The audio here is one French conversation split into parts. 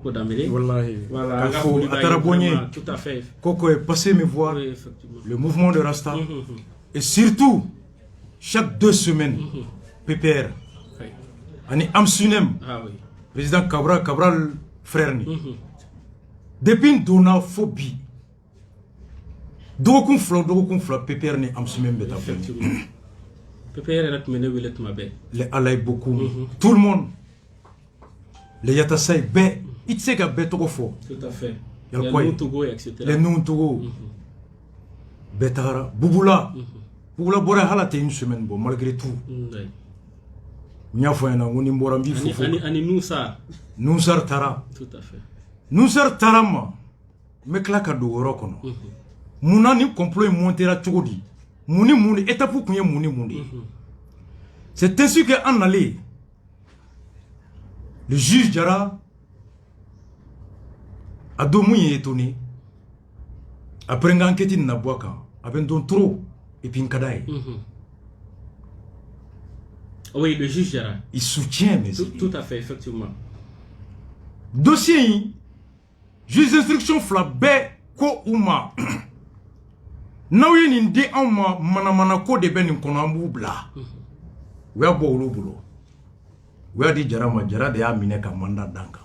Wallahi. Voilà, tout à fait. Koko est passé me voir, le mouvement de Rasta. Et surtout, chaque 2 semaines, PPR. Ani Amsunem, président Cabral frère ni. Depuis donna phobie. Dokun fla PPR ni Amsunem beta. PPR est mené avec le les alay beaucoup. Tout le monde. Les Yatasai, bé, il sait qu'il y trop fort. Tout à fait. Les Noutogo, etc. Les Noutogo. Betara, Bouboula. Bouboula Bora Halate une semaine, bon, malgré tout. Niafoyana, on y morambi fou. Ani Noussar. Noussar Tara. Tout à fait. Noussar Tarama. Mais claque à Dorokono. Mounani complot montera Tchogodi. Mouni, étape pour qu'il y ait Mouni. C'est ainsi qu'en allait. Le juge Jara a domouillé étonné. Après une enquête in Naboaka, avec don trop et puis Nkadaï. Oui, le juge Jara. Il soutient mes tout à fait, effectivement. Dossier, juge d'instruction flabé ko ouma. Naouye n'indi auma manamana ko de ben n'konambu bla. Ouya boulou boulou. Ouya di Jara ma Jara de ya mine ka mandat danka.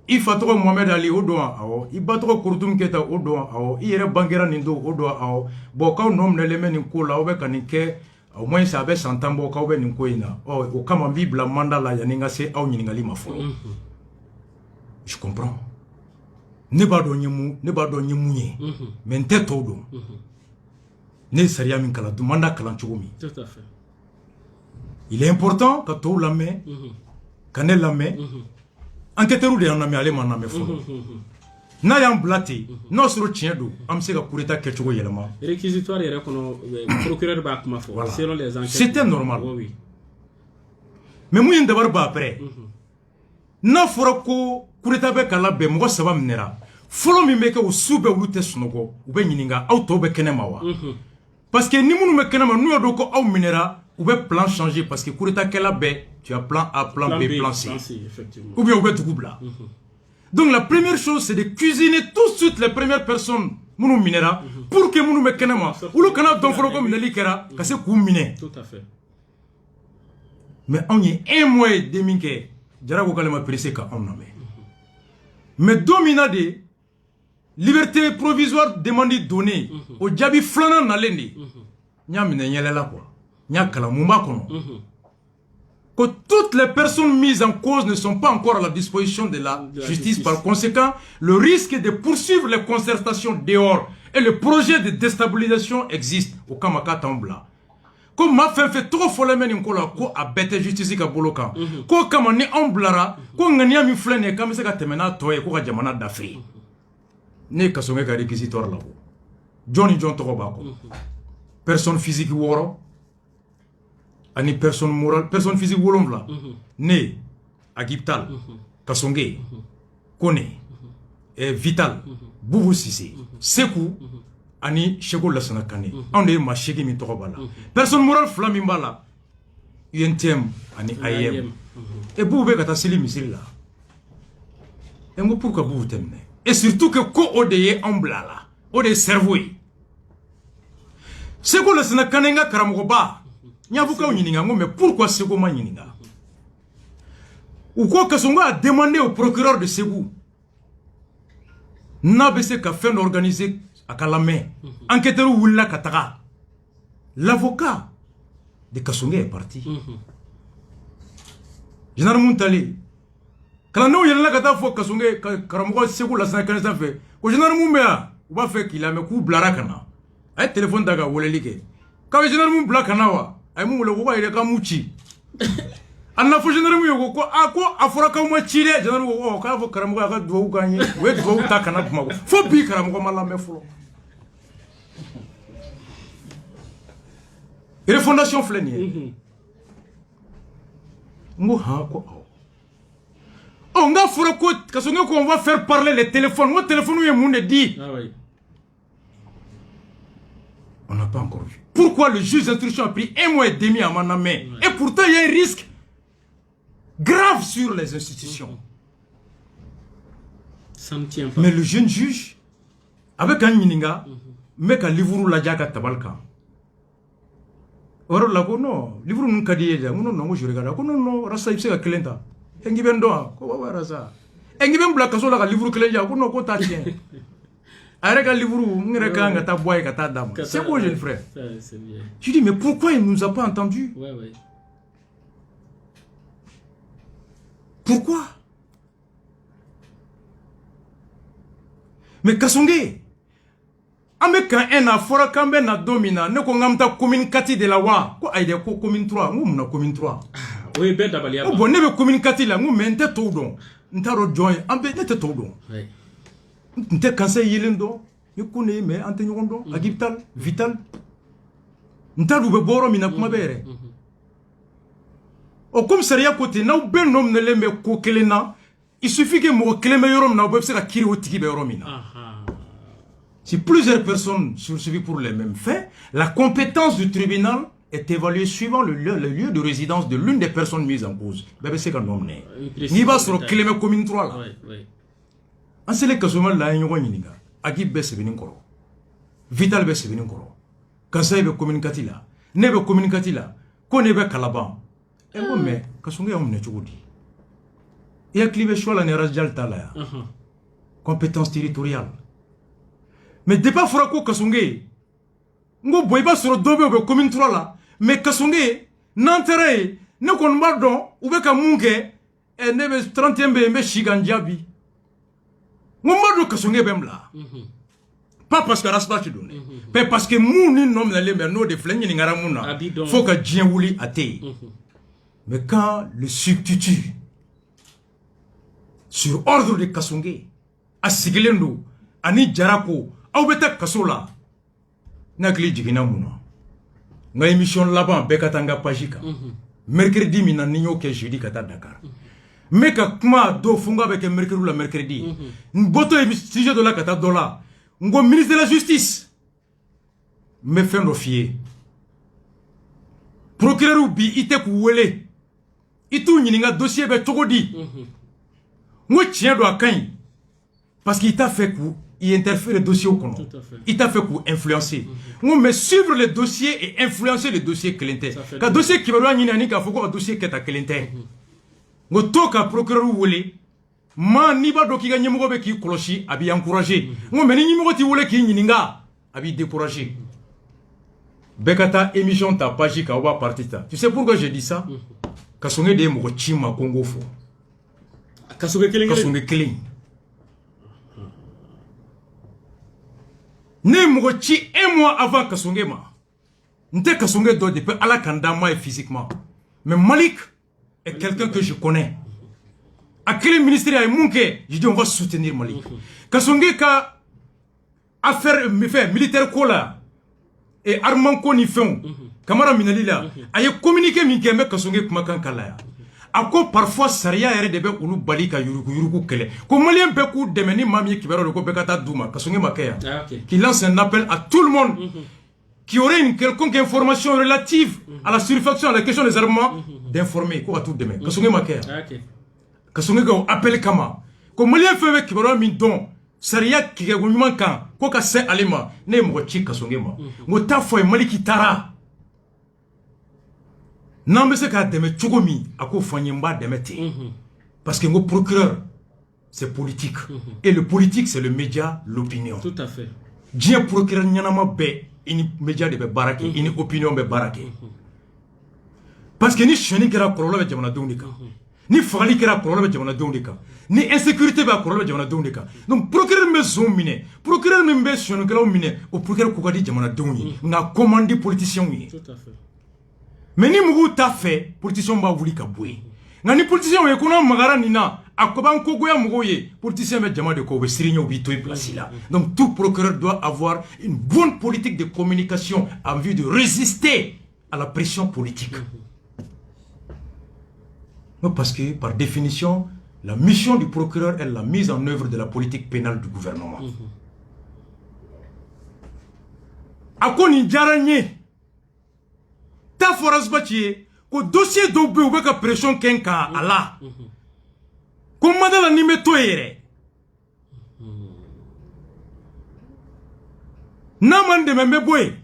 Il faut trop Mohamed Ali au doigt ao, il bat trop Kourtoum Keta au doigt ao, il est banguera nindo au doigt ao. Bon quand on nomme l'élément n'inko là, on va canniquer au moins ça avait 100 ans bon quand on va n'inko ina. Oh au kama bible mandat là yaninga se au ningali mafolo. Je comprends. Ne ba do nyemu mais tête au do. Ne seria min kala demanda kala chugumi. Tout à fait. Il est important que tout la main, quand elle la main. Enquêteur de Anami allé m'en amener fou. N'a y'en blaté, non sur le tien d'eau, am se ka kureta kechogo yelema. Réquisitoire est reconnu, procureur ba kuma fo. Selon les enquêtes. C'était normal. Oui. Mais moi d'abord ba après. Na fora ko kureta be kala be mo saba minera. Folo mi meke o sube ulu te sunogo, ube nyininga auto be kenema wa. Parce que ni munu me kenema nu yodo ko au minera, ube plan changer parce que kureta kala be tu as plan A, plan B, plan C. Ou bien ou bien donc la première chose c'est de cuisiner tout de suite les premières personnes mounou minera pour que mounou me kenema ou le canal donc faut comme neli kera que c'est kou miné. Tout à fait. Mais on y est un mois et demi que Jara ko kalema pressé ka on nommé. Mais domina de liberté provisoire demandée donnée au Djabi flana nalendi. Nya mine nyelela quoi. Nya kala mumba kono. Que toutes les personnes mises en cause ne sont pas encore à la disposition de la justice. Par conséquent, le risque de poursuivre les concertations dehors et le projet de déstabilisation existe au Kamaka Tambla. Comme ma fait trop folle men inkola ko a bête justice ka boloka. Ko kama ni amblara ko ngania mi flene kam se ka temena toye ko ka jamana d'Afrique. Ne ka songe ka réquisitoire là. Johnny John Tokobako. Personne physique woro. Ani personne morale, personne physique wolomvla. Né, Agiptal, Kasonge, Kone, Vital, Boubou Sissé, Sekou, Ani Chego Lassana Kane. On est ma chegi mi tokobala. Personne morale flamimbala. UNTM, Ani AIM. Et Boubé Kata Sili Misiri là. Et moi pourquoi Boubou t'aime? Et surtout que ko odeye amblala, ode cerveau. Chego Lassana Kane nga karamogoba. Mais pourquoi Ségou m'a nyininga? Ou quoi que Songo a demandé au procureur de Ségou n'a pas qu'à faire organiser à Kalamé. Enquêteur Oula Katara. L'avocat de Kassonga est parti. Général Muntali. Kalano yella kata fo Kassonga Karamogo Ségou la 50 fait. Au général Moumbea, on va faire qu'il a me coup blarakana. Un téléphone daga wolelike. Quand le général Moumbla kanawa. Ay mu le ko ire ka muchi anna fo général mu ko afora ka mu chire général ko ka fo karamo ka do ganye we do ta kana kuma fo bi karamo ko mala me flo et fondation fleni mu ha ko on nga fora ko ka so ko on va faire parler les téléphones mon téléphone est mon dit ah oui. On n'a pas encore vu. Pourquoi le juge d'instruction a pris un mois et demi à Manamé? Et pourtant, il y a un risque grave sur les institutions. Ça ne tient pas. Mais le jeune juge, avec un yininga, mais qu'un livre la jaga tabalka. Or la non, livre nun kadiya, non, je regarde, non, rasa ipse ka kelenta. Engi ben doa, ko wa rasa. Engi ben bla kaso la ka livre kelenja, ko non ko ta tien. Arrête ka livre, ngere ka nga ta boy ka ta dame. C'est bon jeune frère. C'est bien. Je dis mais pourquoi il nous a pas entendu? Ouais, ouais. Pourquoi? Mais Kasonge, ame kan ena fora kambe na domina ne ko ngamta commune 4 de la wa ko aide ko commune 3 ngum na commune 3. Oui, ben dabali o bon ne be commune 4 la ngum mente to don ntaro join ambe ne te to don. Oui. Nte kanse yelindo ni kune me ante nyondo agital vital ntaru be boro mina kuma bere. O comme seria côté na be nom ne le me ko kelena il suffit que mo keleme yorom na bo se ka kiri o tigi be yoromina. Si plusieurs personnes sont suivies pour les mêmes faits, la compétence du tribunal est évaluée suivant le lieu de résidence de l'une des personnes mises en cause. C'est qu'un homme né. Ni va sur le clément commune 3 là. En ce cas, ce moment-là, il y a un yiniga. Agib be se koro. Vital be se koro. Kansa be communicati là. Ne be communicati là. Ko ne be kalaban. E mo me kasonge am ne chugudi. Il y a clivé choix la ne rajal tala. Compétence territoriale. Mais débat fera ko kasonge ngo boyba sur dobe be commune 3 là mais kasonge n'enterre ne kon bardon ou be ka munke e ne be 31 be shiganjabi ngo mado kasonge bemla pas parce que rasba ci donné mais parce que mou ni nom la lembe no de flenni ngara muna faut que djien wuli até mais quand le substitut sur ordre de kasonge asigilendo ani jarako aw beta kasola nakli jigina muna nga émission laban be katanga pajika mercredi mina ninyo ke jeudi kata Dakar mais ka kuma do funga be ke mercredi la mercredi boto sujet de la kata dola ngo ministre de la justice me fendo fier procureur bi ite ku wele itu nyininga dossier be togodi ngo tien do akan parce qu'il t'a fait coup il interfère le dossier au compte. Il t'a fait pour influencer. Mais suivre le dossier et influencer le dossier Clinton. Quand dossier qui va loin, il y a un dossier qui est à Clinton. Ngo toka procureur wole ma ni ba do ki ga nyemo be ki koloshi abi encourager. Ngo meni nyemo ti wole ki nyininga abi décourager. Bekata émission ta page ka wa partita. Tu sais pourquoi je dis ça? Kasonge de mo chima Congo fo. Kasonge keleng. Ne mogochi un mois avant Kasonge ma. Nte Kasonge do depuis ala kandama et physiquement. Mais Malik est quelqu'un que je connais. À quel ministère est Munke? Je dis on va soutenir Malik. Kasonge ka affaire militaire kola et armement koni fond. Kamara minali la. Aye communiqué minke me Kasonge kuma kan kala. Ako parfois saria ere debe ulu balika yuruku kele. Ko malien be ku demeni mami ki bero ko bekata duma Kasonge makeya. Qui lance un appel à tout le monde qui aurait une quelconque information relative à la surfaction à la question des armements d'informer ko tout demain. Kasonge makeya. Kasonge go appel kama. Ko malien fe ki bero min don saria ki go nyuma kan ko ka se alima ne mo chi Kasonge ma. Ngo ta foi maliki tara. Non mais c'est qu'à deme tchogomi à quoi fanyemba demete parce que le procureur c'est politique et le politique c'est le média l'opinion. Tout à fait. Dien procureur nyanama be ini média de be barake ini opinion be barake parce que ni cheni kera kololo be jamana dondika ni fagali kera kololo be jamana dondika ni insécurité be kololo be jamana dondika donc procureur me zomine procureur me be cheni kera mine au procureur ko gadi jamana dondi na commande politicien yi. Tout à fait. Mais ni mugu ta fait politicien ba wuli ka boye ngani politicien we kuna magara nina akoban ko goya mugo ye politicien be jama de ko be sirigne obi to place là. Donc tout procureur doit avoir une bonne politique de communication en vue de résister à la pression politique. Parce que par définition la mission du procureur est la mise en œuvre de la politique pénale du gouvernement. Akoni jaranye ta force bâtie ko dossier dɔw bɛ yen u bɛ ka pression kɛ n kan a la ko n ma da la ni n bɛ to yen yɛrɛ n'a ma n dɛmɛ n bɛ bɔ yen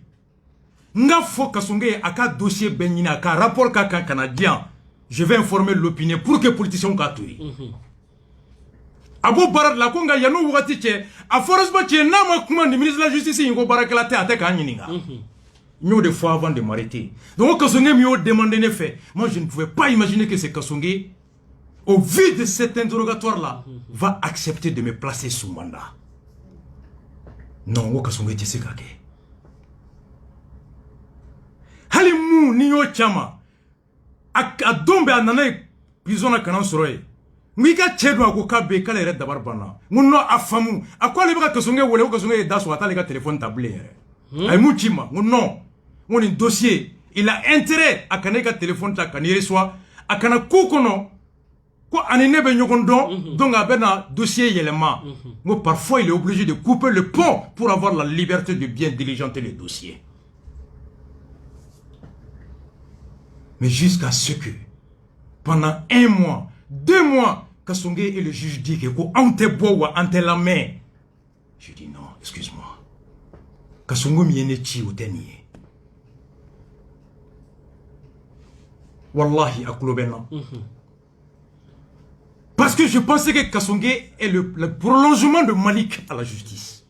n ka fɔ Kasonge ye a ka dossier bɛɛ ɲini a ka rapport ka kan ka na di yan je vais informer l'opinion pour que politiciens k'a to yen a b'o baara de la ko nka yan'o wagati cɛ a forcément cɛ n'a ma kuma ni ministre de la justice in ko baarakɛla tɛ a tɛ k'an ɲininka n y'o de fɔ avant de m'arrêter donc Kasonge min y'o demandé ne fɛ moi je ne pouvais pas imaginer que c'est Kasonge au vu de cet interrogatoire là va accepter de me placer sous mandat non n ko Kasonge tɛ se ka kɛ hali mun ni y'o caman a don bɛ a nana ye prison na kana n sɔrɔ yen n ko i ka cɛ don a ko k'a bɛ yen k'ale yɛrɛ dabari banna n ko non a faamu a ko ale bɛ ka Kasonge wele ko Kasonge ye da sɔgɔ a t'ale ka téléphone ta bilen yɛrɛ a ye mun ci ma n ko non n ko nin dossier il a intérêt a kana i ka téléphone ta ka n'i reçoit a kana ko kɔnɔ ko ani ne bɛ ɲɔgɔn dɔn donc a bɛ na dossier yɛlɛma n ko parfois il est obligé de couper le pont pour avoir la liberté de bien diligenter le dossier. Mais jusqu'à ce que, pendant 1 mois, 2 mois, Kasonge et le juge disent que on te boit, on te la main. Je dis non, excuse-moi. Kasonge m'y chi ou teniye. Wallahi, akulobena. Parce que je pensais que Kasonge est le prolongement de Malik à la justice.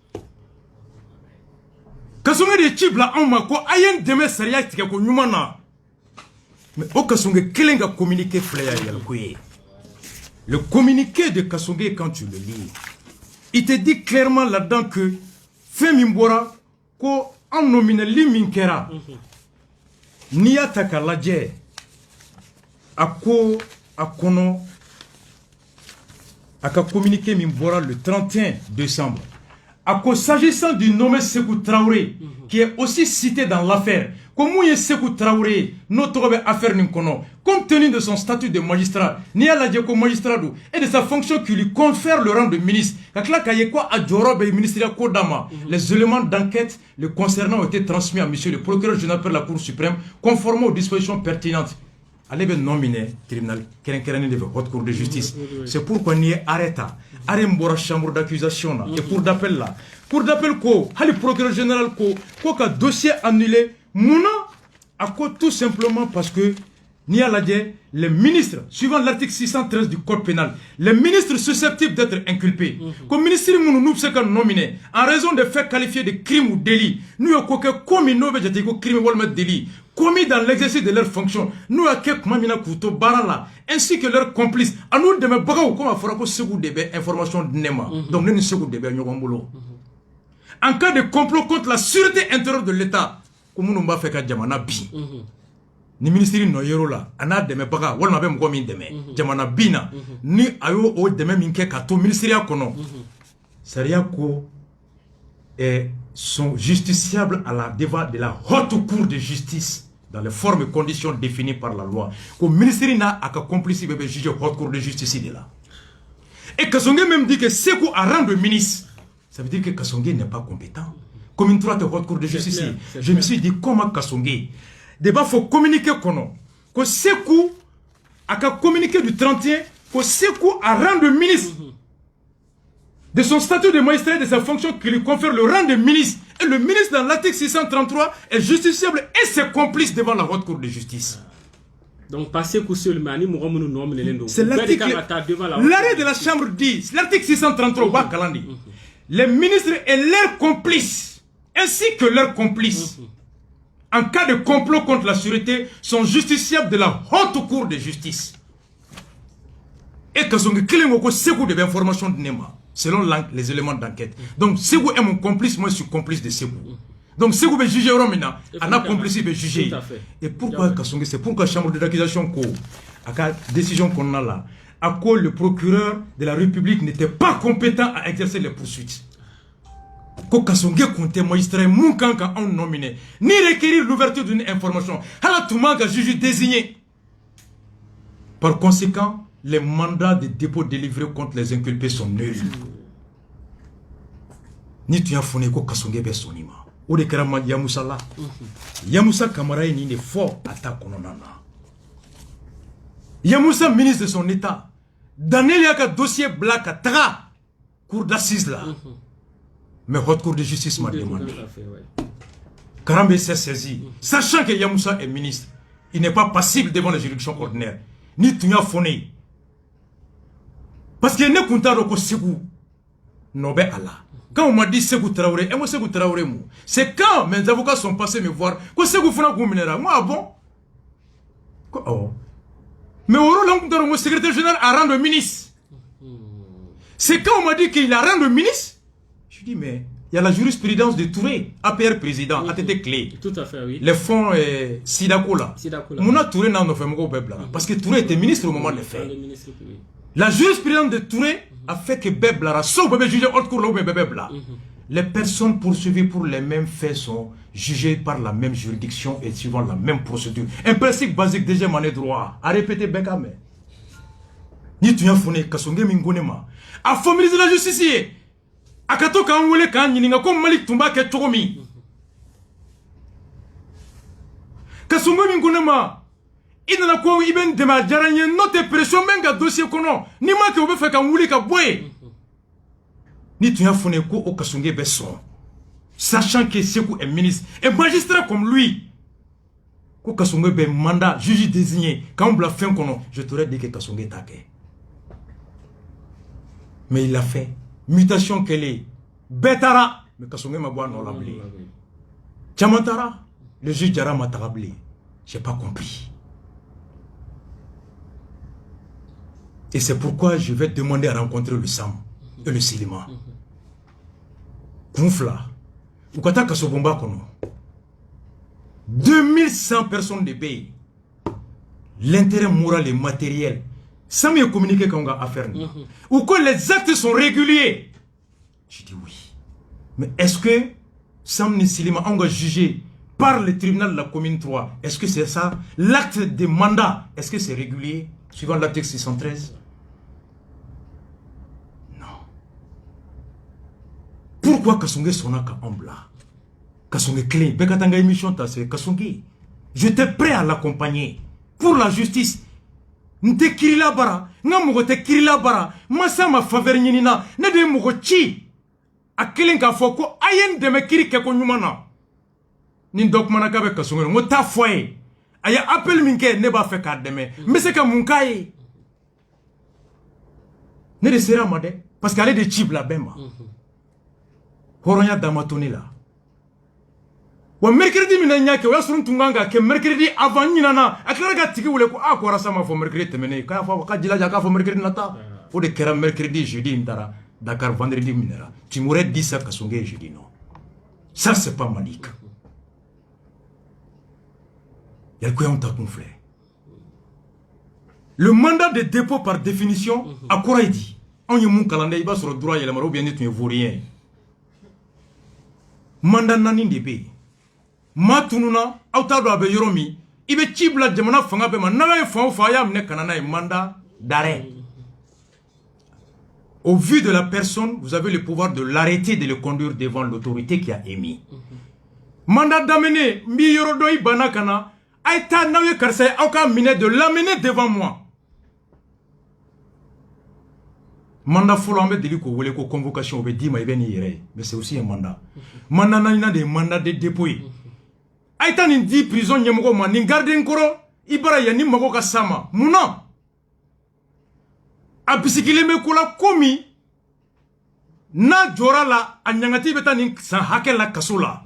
Kasonge de Chibla en mako, ayen deme sariya tika ko nyumana. Mais au Kasonge, quel est le communiqué le communiqué de Kasonge, quand tu le lis, il te dit clairement là-dedans que Femimbora, ko en nomine Liminkera, Niataka Ladje, Ako, Akono, Aka communiqué Mimbora le 31 décembre. Ako, s'agissant du nommé Sekou Traoré, qui est aussi cité dans l'affaire, comment est Sekou Traoré, notre affaire n'incono, compte tenu de son statut de magistrat, ni à la diako magistrat et de sa fonction qui lui confère le rang de ministre, les éléments d'enquête le concernant ont été transmis à monsieur le procureur général de la Cour suprême, conformément aux dispositions pertinentes. Allez bien nominer tribunal de haute cour de justice. C'est pourquoi n'y est arrêté. Arrêté chambre d'accusation et cour d'appel là. Cour d'appel quoi? Le procureur général quoi? Qu'un dossier annulé. Mouna à quoi tout simplement parce que ni à la les ministres, suivant l'article 613 du code pénal, les ministres susceptibles d'être inculpés, comme ministre nous sommes nominés en raison de faits qualifiés de crimes ou délits, nous avons commis nos crimes ou délits, commis dans l'exercice de leurs fonctions, nous avons ainsi que leurs complices. À nous de me bagaou comme à Forako Segou Debe, information de Nema. Donc nous Segou Debe, en cas de complot contre la sûreté intérieure de l'État, comme nous avons fait qu'à Djamana Bi. Ni ministre no yero la ana deme baga wala be mko min deme jamana bina ni ayo o deme minke ka to ministère kono saria ko sont justiciables à la devant de la haute cour de justice dans les formes et conditions définies par la loi. Ko ministère na aka complice bebe juge haute cour de justice de là. Et Kasonge même dit que Sekou a rang de ministre. Ça veut dire que Kasonge n'est pas compétent. Comme une droite haute cour de justice. Je me suis dit comment Kasonge débat faut communiquer kono que Sekou a communiqué du 31 que Sekou a rang de ministre de son statut de magistrat de sa fonction qui lui confère le rang de ministre et le ministre dans l'article 633 est justiciable et ses complices devant la haute cour de justice. Donc passer coup sur le mani c'est l'arrêt de la chambre dit l'article 633 les ministres et leurs complices ainsi que leurs complices en cas de complot contre la sûreté, sont justiciables de la haute cour de justice. Et que son Kilimoko Sekou de l'information de Nema, selon les éléments d'enquête. Donc Sekou est mon complice, moi je suis complice de Sekou. Donc Sekou va juger Romina, un complice va juger. Et pourquoi Kasonge, c'est pourquoi la chambre d'accusation, à la décision qu'on a là, à quoi le procureur de la République n'était pas compétent à exercer les poursuites. Ko Kasonge comptait magistrat Moukanka en nominé, ni requérir l'ouverture d'une information. Halatoumanga juge désigné. Par conséquent, les mandats de dépôt délivrés contre les inculpés sont nuls. Ni tu as fourni ko Kasonge besonima. Ou de Karama Yamoussa là. Yamoussa Kamara ni ne fort attaque kononana. Yamoussa, ministre de son état, Daniel Yaka dossier black à Taga, cour d'assises là. Mais haute cour de justice m'a demandé. Karambe s'est saisi, sachant que Yamoussa est ministre, il n'est pas passible devant la juridiction ordinaire, ni Tounia Foné. Parce qu'il n'est content de Segou, Nobé Allah. Quand on m'a dit Segou Traoré, et moi Segou Traoré, c'est quand mes avocats sont passés me voir que Segou Fona Gouminera. Moi, ah bon? Oh. Mais au rôle de mon secrétaire général à rang de ministre. C'est quand on m'a dit qu'il a rang de ministre. Je dis, mais il y a la jurisprudence de Touré, APR président, ATT clé. Tout à fait, oui. Les fonds Sidakola. Mouna Touré n'a pas fait parce que Touré était ministre au moment des faits. La jurisprudence de Touré a fait que Bebla, sauf bébé jugé haute cour là ou bébé Bebla. Les personnes poursuivies pour les mêmes faits sont jugées par la même juridiction et suivant la même procédure. Un principe basique déjà mané droit. À répéter Bekame. Ni tu as fourni Kasonge Mingonema. A formalisé la justice. A kato ka nwele ka nyininga comme Malik Tumba ke Togomi. Kasonge Mingonema. Il n'a pas eu de ma jaranye note pression menga dossier kono. Ni ma ke obe fe ka nwule ka boye. Ni tu as fourni ko o Kasonge Besson. Sachant que Sekou est ministre et magistrat comme lui. Ko Kasonge be mandat juge désigné. Quand on l'a fait kono, je t'aurais dit que Kasonge take. Mais il l'a fait. Mutation qu'elle est. Betara. Mais Kasonge m'a boit non l'amblé. Tchamantara. Le juge Djara m'a tarablé. J'ai pas compris. Et c'est pourquoi je vais demander à rencontrer le Sam et le Silima. Kounfla. Ukata Kasobomba kono. 2100 personnes de pays. L'intérêt moral et matériel. Sans mieux communiquer qu'on a affaire. Ou que les actes sont réguliers. Je dis oui. Mais est-ce que Sam Nissilima on va juger par le tribunal de la commune 3? Est-ce que c'est ça? L'acte de mandat, est-ce que c'est régulier? Suivant l'article 613? Non. Pourquoi Kasonge Sonaka Ombla? Kasonge clé, Bekatanga émission tassé, Kasonge. J'étais prêt à l'accompagner pour la justice. Nte kirila bara, nga mugo te kirila bara, masa ma faveur nyinina, ne de mugo chi. A kelen ka foko ayen de me kiri ke ko nyumana. Nin dok manaka be Kasonge, ngo ta foye. Aya appel minke ne ba fe ka deme, mbese ka munkaye. Ne de sera made parce qu'elle est de chib la bemba. Horonya damatoni la. Wa mercredi mina nyake wa surun tunganga ke mercredi avant nyinana aklara ga tigi wule ko akora sama fo mercredi temene ka fa ka jila ka fo mercredi nata o de kera mercredi jeudi ndara Dakar vendredi minera tu m'aurais dit ça Kasonge je dis non ça c'est pas Malik y'a quoi on t'a conflé le mandat de dépôt par définition à quoi il dit on y mon calendrier il va sur le droit il a marre bien tu ne vaux rien mandat nani de pays Matununa, autado abe yoromi, ibe chibla jamana fanga be man nawe fa mne kanana mandat d'arrêt. Au vu de la personne, vous avez le pouvoir de l'arrêter, de le conduire devant l'autorité qui a émis. Mandat d'amener, mi yorodoi banakana, aïta nawe karse auka mine de l'amener devant moi. Mandat folo ambe deli ko wole ko convocation obe di ma ibeni yere, mais c'est aussi un mandat. Mandat nana des mandats de dépôt. Aïta ni di prison nyemoko ma ni garde nkoro ibara ya ni mako ka sama muna abisikile me kula komi na jora la anyangati beta ni san hake la kasula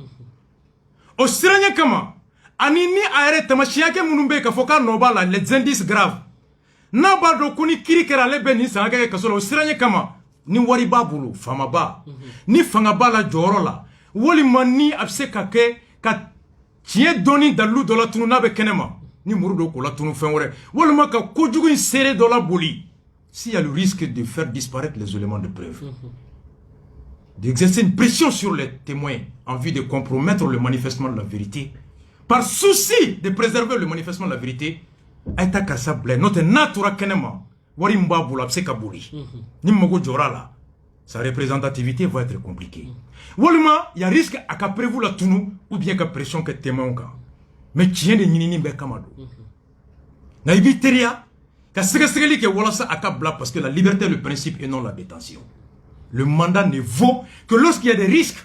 o siranya kama ani ni aere tamashiya ke munumbe ka foka noba la les indices graves na ba do kuni kirikera le be ni san hake kasula o siranya kama ni wari babulu fama ba ni fanga ba la joro la woli mani abse kake ka tiens doni dalu de la tununa be kenema ni murudo ko la tunu fenwore wolma ka kojugu serré de la boli s'il y a le risque de faire disparaître les éléments de preuve d'exercer une pression sur les témoins en vue de compromettre le manifestement de la vérité par souci de préserver le manifestement de la vérité aita kasa ble notre natura kenema wari mbabula abseka boli ni mogo jorala sa représentativité va être compliquée. Wolma, il y a risque à qu'à prévu la tunu ou bien qu'à pression que témoin. Mais tiens de nini be kamado. Na ibiteria, Parce que la liberté est le principe et non la détention. Le mandat ne vaut que lorsqu'il y a des risques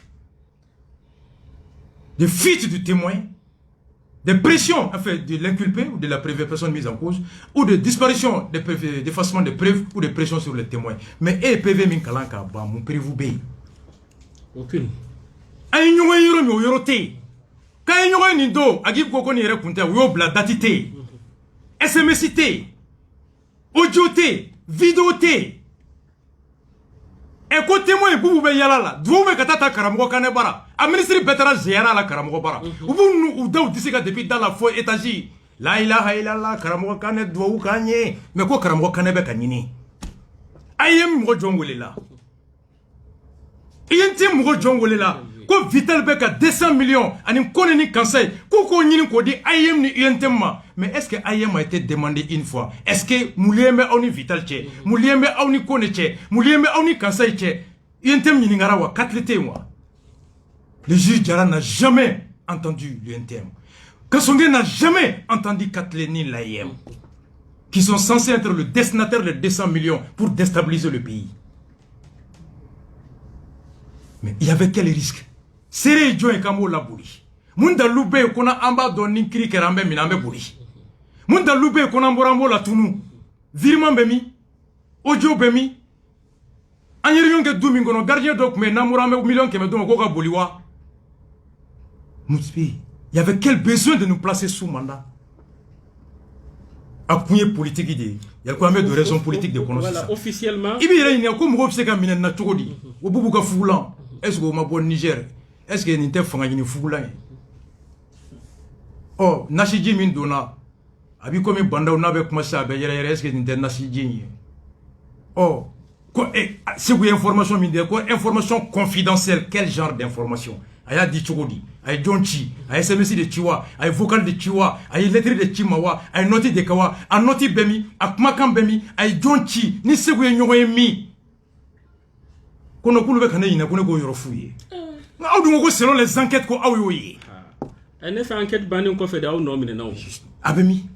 de fuite du témoin, de pression enfin, de l'inculpé ou de la personne mise en cause, ou de disparition, d'effacement de preuves ou de pression sur les témoins. Mais PV Minkalanka, mon prévu B. Aucune. Aïe, yorote. Quand il y a un do, Agib Koko ni raconte, ou la datité, SMSité, audioté, vidéoté. Et quand témoin est boubou yalala, d'où katata karamogo kanebara, a ministre betara zéara la karamogo bara. Ou d'où disiga depuis dans la foi étagée. La ilaha illallah karamogo kane d'où kanye, mais quoi karamogo kanebe kanini. Ayem mo jongole la. Yente mo jongole la. Ko Vital Beka 200 millions, ani kone ni conseil, ko nyini ko di ayem ni yentemma. Mais est-ce que ayem a été demandé une fois? Est-ce que Mouliembe a ni Vital Tche, Mouliembe a ni kone Tche, Mouliembe a ni conseil Tche, yentem ni ngarawa 4 mois. Le juge Diarra n'a jamais entendu l'yentem. Kassongue n'a jamais entendu Katlé ni l'ayem, qui sont censés être le destinataire de 200 millions pour déstabiliser le pays. Mais il y avait quel risque? Sere jo en kamo la buri. Munda lube kona amba doni kiri kerambe minambe buri. Munda lube kona mborambo la tunu. Virman bemi. Ojo bemi. Anyerion ke domingo no gardien dok me namurambe million ke me domo koka boliwa. Moutspi, il y avait quel besoin de nous placer sous mandat? Akunye politique idée. Il y a quoi de raison politique de connaître voilà, ça. Officiellement. Il y a comme Rob Seka Minen na Tchokodi. Ou Boubuka Foulan. Est-ce que vous m'avez Niger? Est-ce que vous avez fait Foulan? Oh, Nashiji Mindona. Abi comme Banda ou Nabe Kumasa, est-ce que vous avez Nashiji? Oh, c'est quoi information minde? Quoi information confidentielle? Quel genre d'information? Aya di Tchokodi, aya Jonchi, aya SMS de Chiwa, aya vocal de Chiwa, aya lettre de Chimawa, aya noti de Kawa, aya noti Bemi, aya Kumakan Bemi, aya Jonchi, ni c'est quoi mi? Kono kulu bekane ina kone ko yoro fuye. Selon les enquêtes ko awoyi. Elle ne fait enquête bani ko fait da non mine na. Abemi.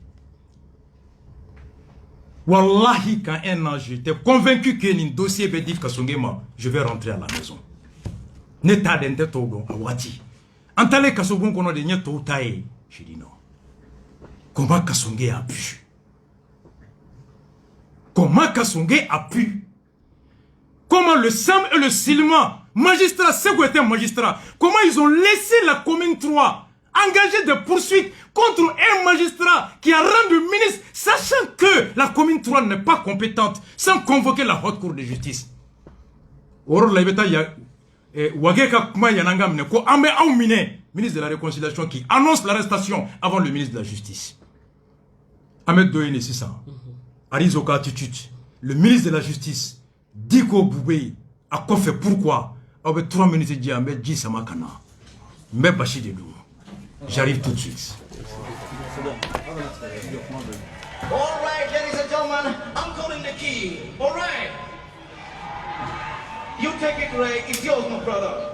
Wallahi quand un an j'étais convaincu que ni dossier Bedif Kasongema, je vais rentrer à la maison. Neta dente togo awati. Antale Kasogon kono de nyeto tae. Je dis non. Comment Kasongé a pu? Comment Kasongé a pu? Comment le Sam et le Silma, magistrat, c'est quoi était un magistrat? Comment ils ont laissé la commune 3 engager des poursuites contre un magistrat qui a rendu ministre, sachant que la commune 3 n'est pas compétente, sans convoquer la haute cour de justice. Ministre de la Réconciliation qui annonce l'arrestation avant le ministre de la Justice. Ahmed Doyene, c'est ça. Arizoka Attitude, le ministre de la Justice. Diko Boubé a quoi fait pourquoi? Avec 3 minutes de Djambe, Dji Samakana. Mais Bachi de nous. J'arrive tout de suite. Alright, ladies and gentlemen, I'm calling the key. Alright. You take it, Ray. It's yours, my brother.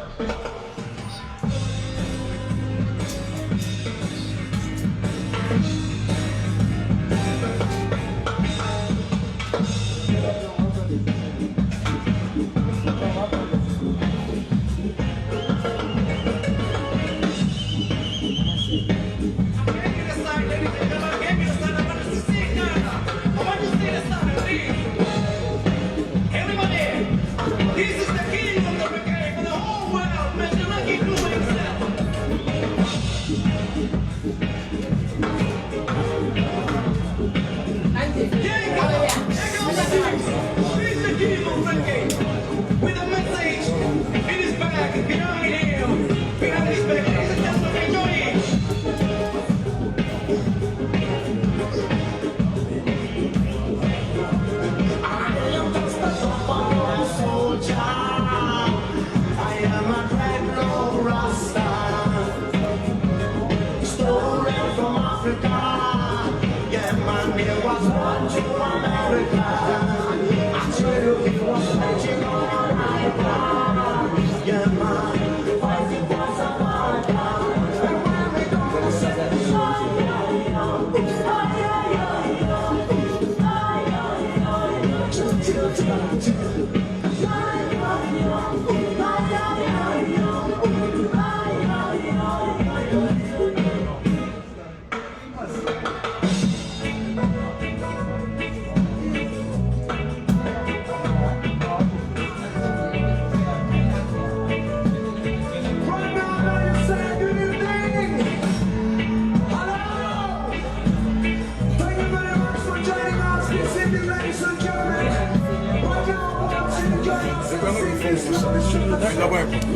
America. I tell you, it was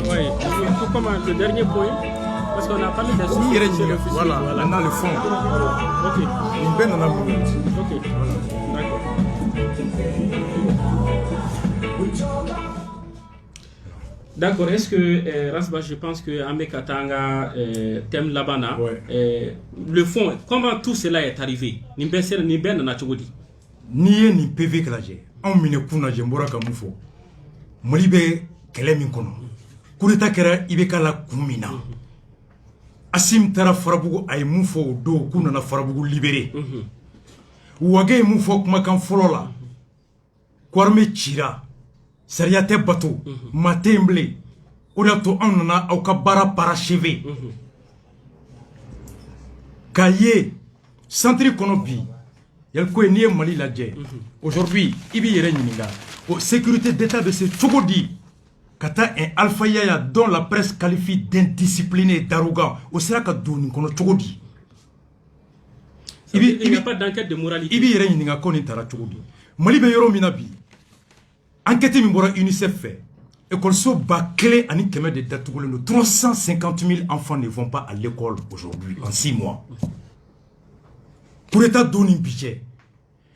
Oui, il faut commencer le dernier point. Parce qu'on a parlé de ça. Voilà, maintenant le fond. Ok. Une belle nana. Ok. D'accord. D'accord, est-ce que Rasba, je pense que Amé Katanga thème Labana, le fond, comment tout cela est arrivé? Ni ben na chogodi. Ni ni PV klaje. On mine kuna je mbora ka mufo. Molibe kele min kono. Kureta kera ibe kala kumina. Asim tara farabugu ay mufo do kuna na farabugu libéré. Wage mufo kuma kan folo la. Kwarme chira. Sariate bateau. Matemble. Odato anna au kabara parachevé. Kaye. Centre konobi. Yel ko ni Mali la dje. Aujourd'hui, ibi yere nyinga. Au sécurité d'état de ce Tchogodi. Kata un Alpha Yaya dont la presse qualifie d'indiscipliné et d'arrogant. Au sera ka doni kono Tchogodi. Il n'y a pas d'enquête de moralité. Ibi yere nyinga ko ni tara Tchogodi. Mali be yoro minabi. Enquête mi bora UNICEF fait. École so ba clé ani keme de datugoleno. 350 000 enfants ne vont pas à l'école aujourd'hui en 6 mois. Pour l'état doni budget.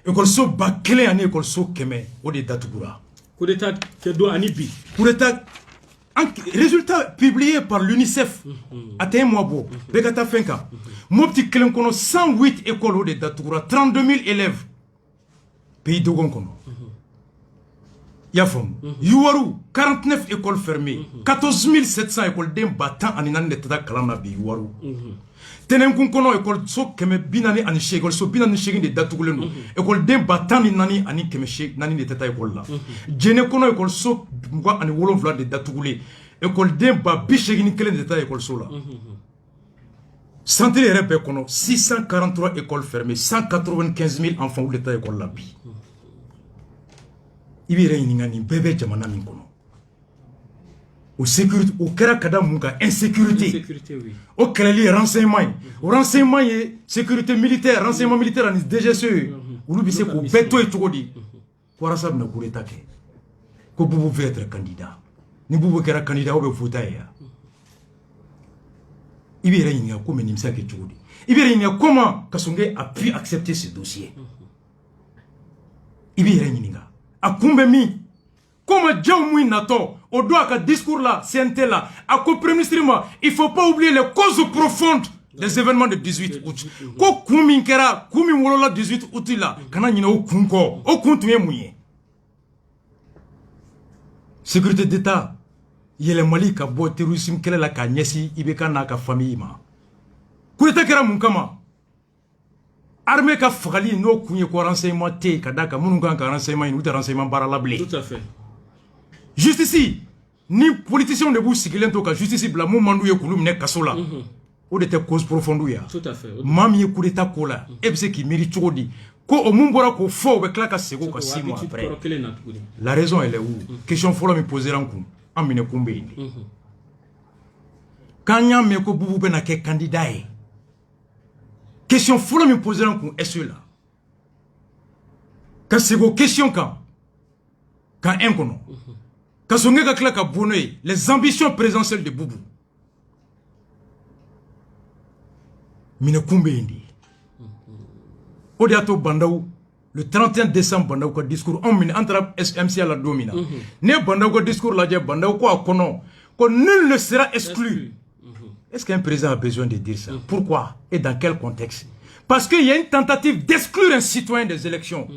École so ba clé ani école so keme o de datugura. Pour l'état que doit anibi. Pour l'état résultat publié par l'UNICEF atteint moi beau. Begata fenka. Mon petit clé kono 108 écoles o de datugura, 32 000 élèves. Pays dogon kono. Yafom. Yuwaru, 49 écoles fermées, 14 700 écoles d'un battant en inan netata kalama bi Yuwaru. Tenen kun kono école so keme binani ani école so binani shegin de datuguleno. École d'un battant ni nani ani keme sheg nani netata école la. Jene kono école so ngwa ani wolonvla de datugule. École d'un ba bi shegin kelen de tata école so la. Santé rebe kono 643 écoles fermées, 195 000 enfants ou l'état école la bi. Ibire ni bébé jamana min kono o sécurité o kera kada muka insécurité Oui. o keleli renseignement sécurité militaire renseignement militaire ani DGCE ulu bi se ko beto e togodi ko rasa na kureta ke ko bubu veut être candidat ni bubu kera candidat o be vota ya ibire ni ko menim sa ke togodi ibire ni comment Kasonge a pu accepter ce dossier ibire ni nga akumbe mi comme Djaoumou Nato au doigt que discours là CNT là à Premier ministre il faut pas oublier les causes profondes des événements de 18 août ko kumi kera kumi wolola 18 août là kana nyina o kunko o kuntu mouye sécurité d'état yele Mali ka bo terrorisme kele la ka nyesi ibeka na ka famille ma kureta kera munkama armée ka fagali no kunye ko renseignement te kadaka munu kan ka renseignement ou renseignement baralablé. Tout à fait. Justice ni politicien de bou sigilen to ka justice bla mo mandu ye kulu mine kasola. O de te cause profonde ya. Tout à fait. Mami ye coup d'état ko la e bise ki mérite chodi ko o mun bora ko fo be klaka sego ka 6 mois après. La raison elle est où? Question folo me poser en coup en mine kumbe indi. Kanya me ko bubu be na ke candidat e. Question folle me poser un coup, est-ce là? Quand c'est vos questions quand un kono. Quand son gars ka bonné les ambitions présidentielles de Boubou. Mine kumbe indi. Odiato Bandaou le 31 décembre Bandaou ka discours on mine entre SMC à la domina. Ne Bandaou ka discours la dia Bandaou ko akono ko nul ne sera exclu. Est-ce qu'un président a besoin de dire ça? Pourquoi? Et dans quel contexte? Parce qu'il y a une tentative d'exclure un citoyen des élections.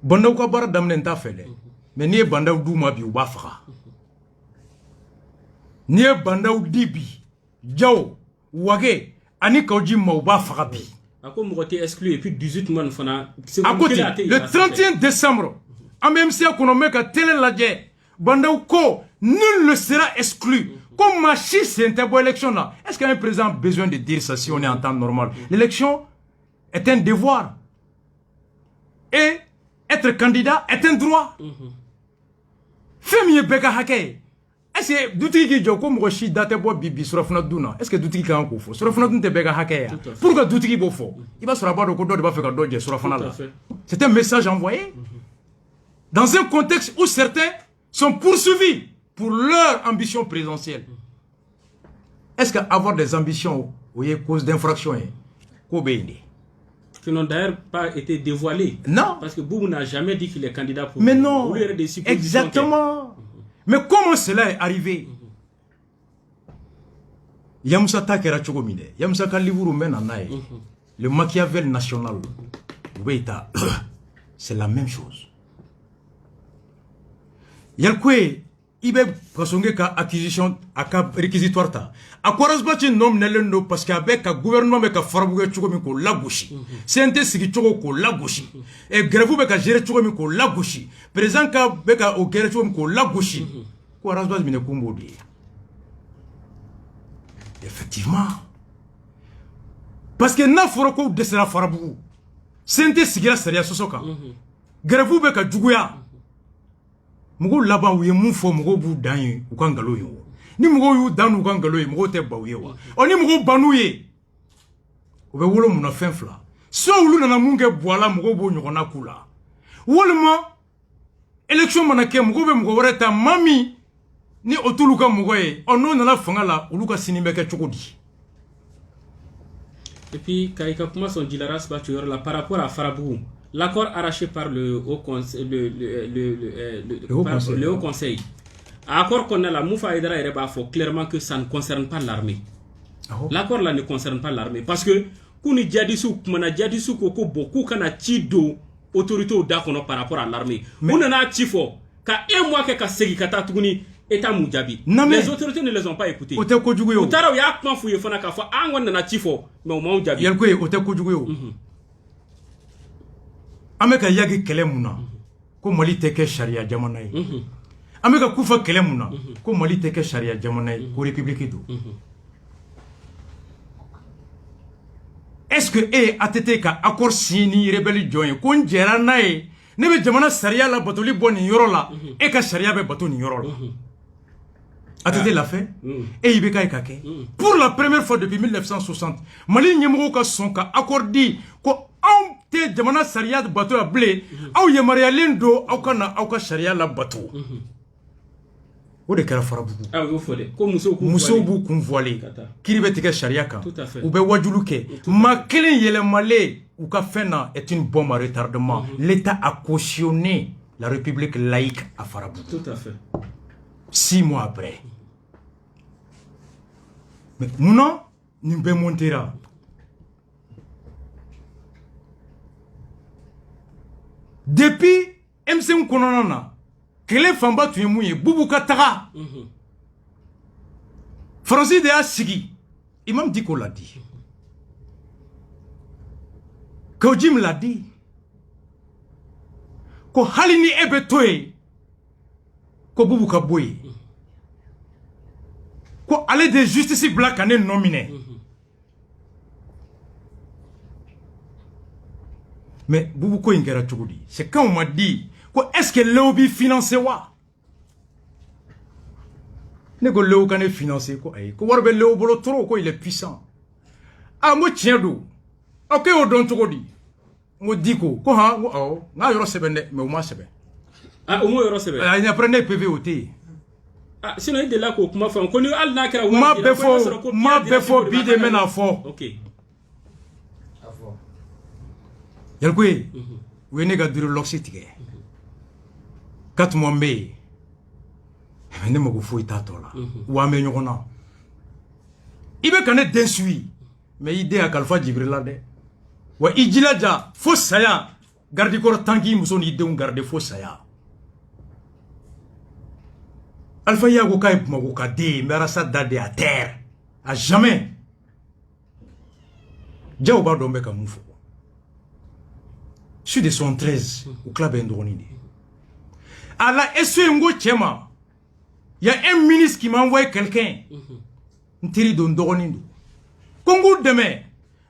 Bandaou ka bara damne nta fele. Mais ni Bandaou douma bi ou bafra. Ni Bandaou dibi, Djao, Wage, ani kauji ma ou bafra bi. exclu et puis 18 mois à côté le 31 décembre en même si on met que télé la Bandauko, nul ne sera exclu. Comme Machi, c'est une bonne élection là. Est-ce qu'un président a besoin de dire ça si on est en temps normal? L'élection est un devoir. Et être candidat est un droit. Fais-moi beka hake. Est-ce que Doutiki qui dit comme Rochi date bois bibi sur la fenêtre d'una? Est-ce que Doutiki qui a un coup faux? Sur la fenêtre d'una beka hake. Pourquoi Doutiki beau faux? Il va se rabattre au côté de va faire doge sur la fenêtre. C'est un message envoyé dans un contexte où certains sont poursuivis pour leur ambition présidentielle. Est-ce qu'avoir des ambitions, oui, cause d'infraction, qui n'ont d'ailleurs pas été dévoilées. Non. Parce que Boubou n'a jamais dit qu'il est candidat pour... Mais non, exactement. Mais comment cela est arrivé? Yamsa Takera Chogomine, Yamsa Kalivuru Menanae, le Machiavel national, c'est la même chose. Yalkwe, ibe kasonge ka acquisition aka réquisitoire ta akorazba ci nom nelendo parce que avec ka gouvernement be ka farabuge chugo mi ko lagushi sente sigi chugo ko lagushi e grève be ka gérer chugo mi ko lagushi président ka be ka o gérer chugo mi ko lagushi ko razba mi ne kumbodi effectivement parce que na foro ko de sera farabugu sente sigi la seria sosoka grève be ka juguya mugo laban uye mufo mugo bu danyi ukangalo yo ni mugo yu danu ukangalo yo mugo te bawe wa oni mugo banu ye obe wolo muna fenfla so ulu na munge boala mugo bo nyona kula wolma election manake mugo be mugo reta mami ni otuluka mugo ye ono na la fangala uluka sinimeke chokodi. Et puis quand il commence son dilaras batteur là par rapport à Farabou. L'accord arraché par le Haut Conseil, le Haut Conseil. Accord qu'on a la Moufa Edra et Reba faut clairement que ça ne concerne pas l'armée. L'accord là ne concerne pas l'armée parce que Kouni Djadisou, Mana Djadisou Koko beaucoup kana Tido autorité au Dakono par rapport à l'armée. On en a Tifo, qu'à un mois que Segi Kata Tuguni État Moujabi. Les autorités ne les ont pas écoutés. Outara ya plan fouye fana ka fa angwan na Tifo, mais au Moujabi. Yelkwe ote kojugo. Ameka yagi kele muna ko Mali teke sharia jamana yi ameka kufa kele muna ko Mali teke sharia jamana yi ko république do. Est-ce que atete ka accord signé rebelle join ko njera nae ne be jamana sharia la batoli boni yoro la ka sharia be batoni yoro la atete l'a fait et ibeka kake pour la première fois depuis 1960 Mali nyemoko ka son ka accordi ko te jamana sariya bato ya blé aw yamariyalen do aw kana aw ka sariya la bato o de kɛra farabugu ko muso bu kun voilé kiri bɛ tigɛ sariya kan u bɛ wajulu kɛ ma kelen yɛlɛmalen u ka fɛn na est une bombe à retardement. L'État a cautionné la République laïque à Farabougou. Tout à fait. 6 mois après. Mais maintenant, nous pouvons monter là. Depuis M5 Kononana, Kele Famba Tuyemouye, Boubouka Tara, Francis de Assigi, Imam Diko l'a dit. Kaujim l'a dit. Ko Halini Ebetoye, Ko Boubouka Boye, Ko allait de justice black année nominé. Mais Boubouko Ingera Tchoudi, c'est quand on m'a dit est-ce que Léobi financé wa? Ne ko Léo kane financé ko ay ko warbe Léo bolo trop ko il est puissant. Ah mo tiendou. OK o don Tchoudi. Mo diko ko ha mo o na yoro sebende mais o ma sebe. Ah o mo yoro sebe. Ah il apprenait PVOT. Ah sinon il de là ko kuma fa ko ni al na kra ma befo bi de mena fo. OK. Yalkwe, we nega duru loxitige. 4 mois mbe. Ne mo go fo itatola. Wa me nyokona. Ibe kane densui. Mais ide akalfa Jibrila de. Wa ijilaja fo saya. Garde corps tanki muso ni de un garde fo saya. Alpha Yago kay mo ka de merasa dade à terre. À jamais. Djaouba Dombe Kamoufo. Je suis de 113 au club Ndronide. À la SENGO Tchema, il y a un ministre qui m'a envoyé quelqu'un. Ntiri Ndronide. Congo demain.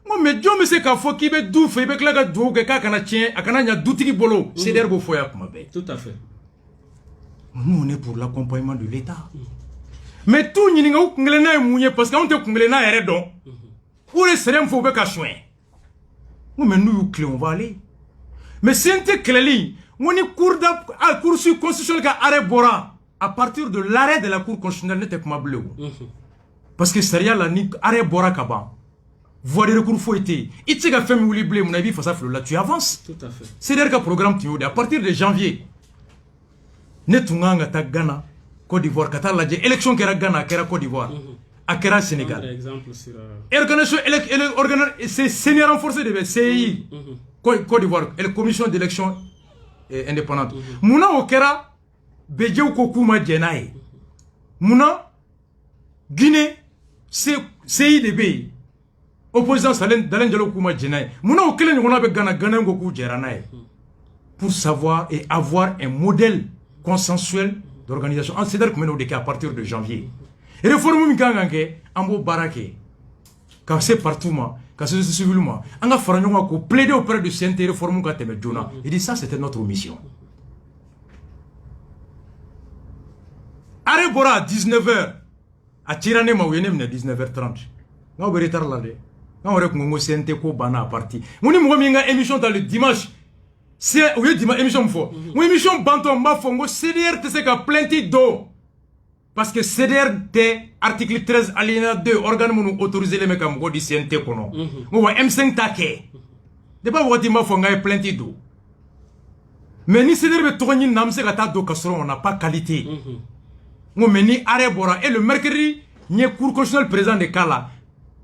Moi, mais Dieu me sait qu'à faut qu'il be douf, il be klaga dou, que kana tien, akana nya doutiki bolo. C'est dergo foya kumabe. Tout à fait. Nous, on est pour l'accompagnement de l'État. Mais tout n'y a pas de parce qu'on te kunglena et redon. Où les serem faut be kachouin. Mais nous, on va aller. Mais si on te cléli, on est cour constitutionnel qui arrêt bora. À partir de l'arrêt de la cour constitutionnelle, n'était pas bleu. Parce que c'est la ni arrêt bora kaba. Voie de recours faut été. Il t'est fait me blé, mon avis, face à là, tu avances. Tout à fait. C'est le programme tu à partir de janvier. Netunganga ta Ghana, Côte d'Ivoire, Qatar la élection qui era Ghana, qui era Côte d'Ivoire, à Kera Sénégal. Exemple sur. C'est senior renforcé de CI, Côte d'Ivoire, et la commission d'élection indépendante. Mouna Okera, Bedjou Kokuma Djenaï. Mouna, Guinée, CIDB. Opposant Dalen Diallo Kouma Djenaï. Mouna Okele Ngona be Ghana, Ghana Ngoku Djeranaï. Pour savoir et avoir un modèle consensuel d'organisation. En c'est-à-dire que à partir de janvier. Et réforme Mikanganke, Ambo Barake, quand c'est partout, quand c'est civilement, on a fait plaider auprès de CNT réforme Kateme Djona. Il dit ça, c'était notre mission. Arrêt Bora à 19h. À Tirane Maouyenem, à 19h30. On va retard là. On va reconnaître CNT ko bana à partir. On a une émission dans le dimanche. C'est oui dimanche émission fo. Une émission banton ma fongo CDR te se ka plainte d'eau. Parce que CDR t article 13 alinéa 2 organe mon autorisé les mecs à mo di CNT kono. On va M5 taquet. De pas wati ma fonga plainte d'eau. Mais ni CDR be togni nam se ka ta do kasoro on n'a pas qualité. On meni arrêt bora et le mercredi ni cour constitutionnel président de Kala.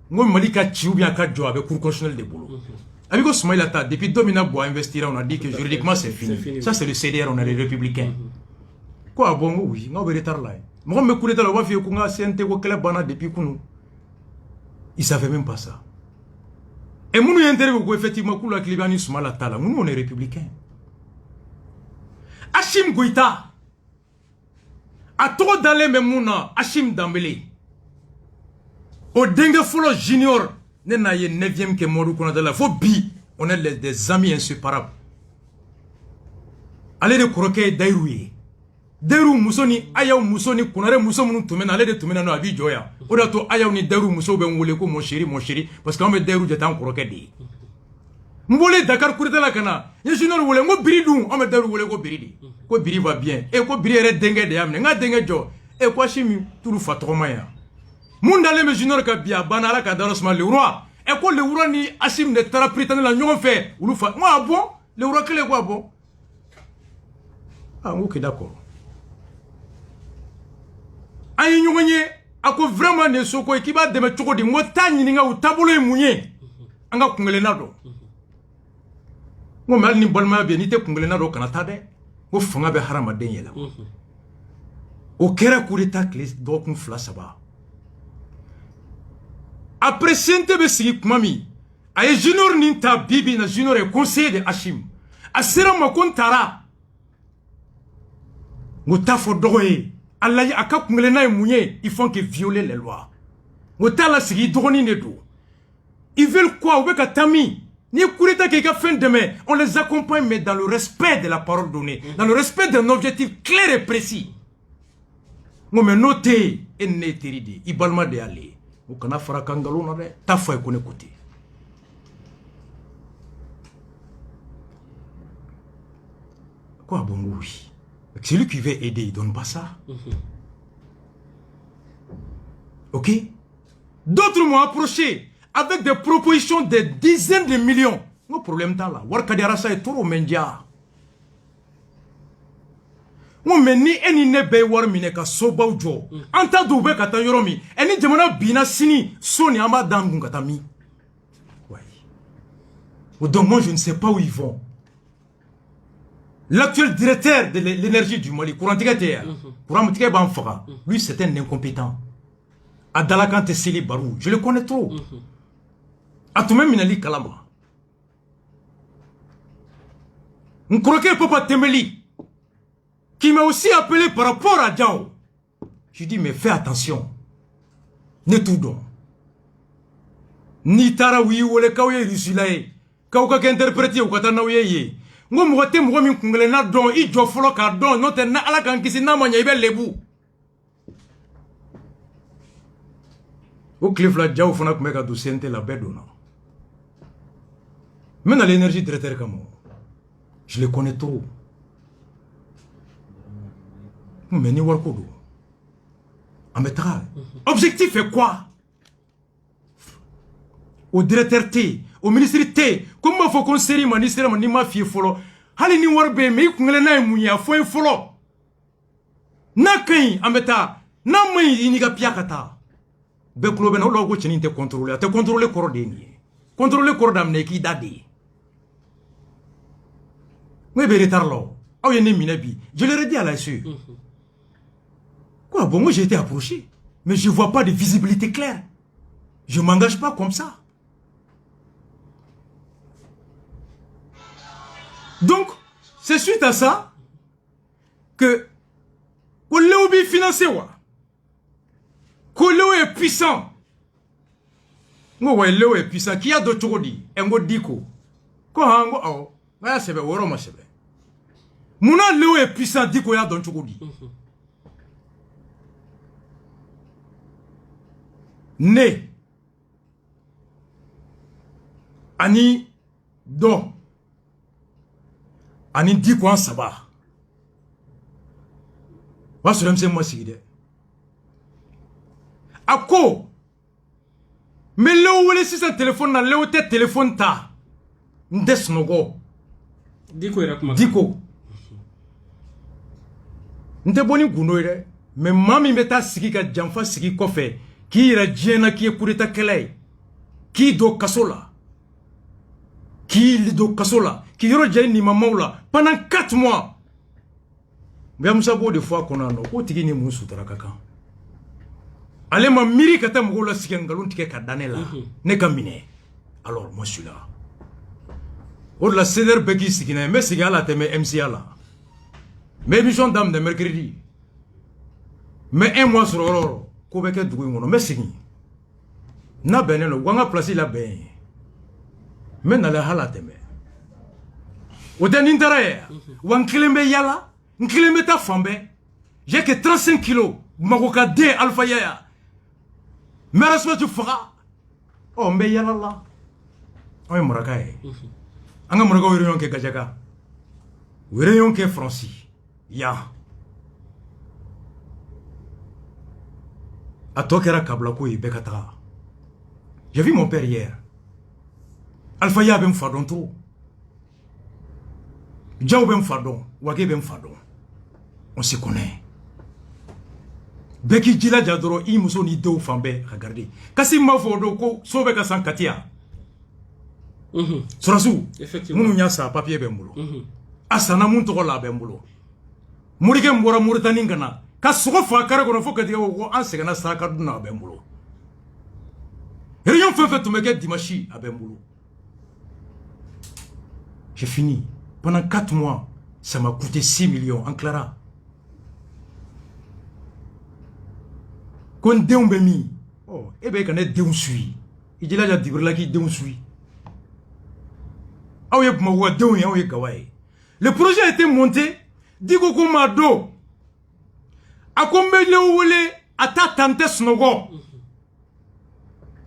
On malika chi ou bien ka jo avec cour constitutionnel de boulot. Avec Osmaïlata, depuis 2000 ans, pour investir, on a dit que juridiquement c'est fini. Ça c'est le CDR, on a les républicains. Quoi, bon, oui, on va retard là. Moi, je me connais dans la voie, je suis depuis Kounou. Ils ne savaient même pas ça. Et nous, nous effectivement, nous, on est républicains. Hachim Goïta, à trop d'aller, même Mouna, Hachim Dambélé, au Dengue Folo Junior, on a 9e qui est mort dans la phobie. On est des amis inséparables. Allez de croquer Dairouye. Dairou Moussoni, Ayaou Moussoni, Kunare Moussoni, Toumen, allez de Toumen à Vidjoya. Odato Ayaou ni Dairou Mousso ben Wouleko, mon chéri, parce qu'on met Dairou Jetan croquet. Mboulé Dakar Kourita la Kana. Yéjunor Woulé, mo Biridou, on met Dairou Wouleko Biridi. Ko Biri va bien. Et ko Biri est dengue de Amne, n'a dengue jo. Et quoi chimi, tout le fatromaya. Mundale me junior ka bia banala ka darosma le roi. Et quoi le roi ni Hachim de Tara prétendent la nuit fait. Ou fa. Moi bon, le roi que le quoi bon. Ah ok d'accord. Ayi nyonye ako vraiment ne soko ekiba de me choko di motani ninga u tabolo e munye. Anga kungele nado. Ngo mal ni bolma be ni te kungele nado kana tade. Ngo fanga be harama den yela. O kera kurita kles do kun flasaba. Après CNTB sigi kumami, aye junior ninta bibi na junior e conseiller de Hachim. Asera makontara. Ngota fo dogoye. Allah aka kungelena e mounye, ils font que violer les lois. Ngota la sigi dogoni ne do. Ils veulent quoi? Ou beka tami. Ni kureta ki ka fin demain, on les accompagne mais dans le respect de la parole donnée, dans le respect d'un objectif clair et précis. Ngome noté et ne teridi, ibalma de aller. Ou kana fara kangalo na de ta foi kone côté. Quoi bon oui. Celui qui veut aider, il donne pas ça. Ok? D'autres m'ont approché avec des propositions de dizaines de millions. No problème là. Warkaderasa est trop mendia. Mo meni eni ne be war mine ka soba ujo. Anta dube kata yoromi. Eni jamana bina sini soni ama dangun kata mi. Ouais. Donc moi je ne sais pas où ils vont. L'actuel directeur de l'énergie du Mali, lui c'est un incompétent. Adalakante Sili Barou, je le connais trop. Atoumé Minali Kalama. Nkroke Papa Tembeli, qui m'a aussi appelé par rapport à Diao. Je dis, mais fais attention. Ne tout don. Ni tarawi wole kawye rusulaye. Kawka interpréter ou katana ye. Ngo mwote mwo mi kungele na don I jo folo ka don no te na ala kan kisi na manya ibe lebu. O cliff la Diao fona kumeka do sente la bedona. Même dans l'énergie directeur comme moi. Je les connais trop. Mais ni Warkodo. En mettra. Objectif est quoi? Au directeur T, au ministre T, comment il faut qu'on série ministère ni ma fille follow. Hali ni warbe mais kungele na munya fo follow. Na kai ameta na mai iniga piakata. Be klobe na logo chini te contrôler koro de ni. Contrôler koro damne ki dadi. Oui, mais je leur ai dit à la suite. Quoi, bon, moi j'ai été approché, mais je ne vois pas de visibilité claire. Je ne m'engage pas comme ça. Donc, c'est suite à ça que Léo est financé. Que Léo est puissant. Léo est puissant. Qui a d'autres choses dit? Ngo diko. Ko sebe woro ma sebe. Muna Léo est puissant diko ya don chukudi. Ne ani do ani diko en saba. Wa so dem se mo sigide. Ako me Léo wele si sa téléphone na Léo te téléphone ta. Ndes nogo. Diko ira kuma. Diko. Nte boni guno ire. Mais mami meta sigi ka janfa sigi kofe. Ki ira jena ki kurita kelay. Ki do kasola. Ki lido kasola. Ki yoro jay ni mamaula. Pendant 4 mois. Mais amsa bo de fois qu'on a no. Ko tigi ni musu tarakaka. Ale ma miri kata mgola sigi ngalun tike ka danela. Ne kamine. Alors moi je suis là. Au la CDR Beki Sikina, mais c'est la thème MCA là. Mais émission dame de mercredi. Mais un mois sur l'or, Kobeke Douingono, mais c'est na beneno, wanga placé la ben. Mais na la halateme. Au dernier intérêt, wan kilembe yala, nkileme ta fambe. J'ai que 35 kilos, magoka de alpha yaya. Mais respect tu feras. Oh, mais yala là. Oh, morakaye. Anga monaga wirion ke gajaga. Wirion ke Franci. Ya. A tokera kablako y bekata. J'ai vu mon père hier. Alpha ya ben fadon trop. Djao ben fadon. Wage ben fadon. On se connaît. Beki jila jadoro i muso ni do fambe. Regardez. Kasi ma fodo ko sobe ka san katia. Surasu, munu nyasa papier bembulo. Asana mun togo la bembulo. Murike mbora muritani ngana. Ka sogo fa kare kono fo kadiga wo an segana saka duna bembulo. Rien fait tout meke dimashi à bembulo. J'ai fini. Pendant 4 mois, ça m'a coûté 6 millions en Clara. Kon deum bemi. Oh, ebe kané deum sui. Idila ja dibrila ki deum sui. Le projet a été monté. Digo Komado. A combien de wole ata tante snogo.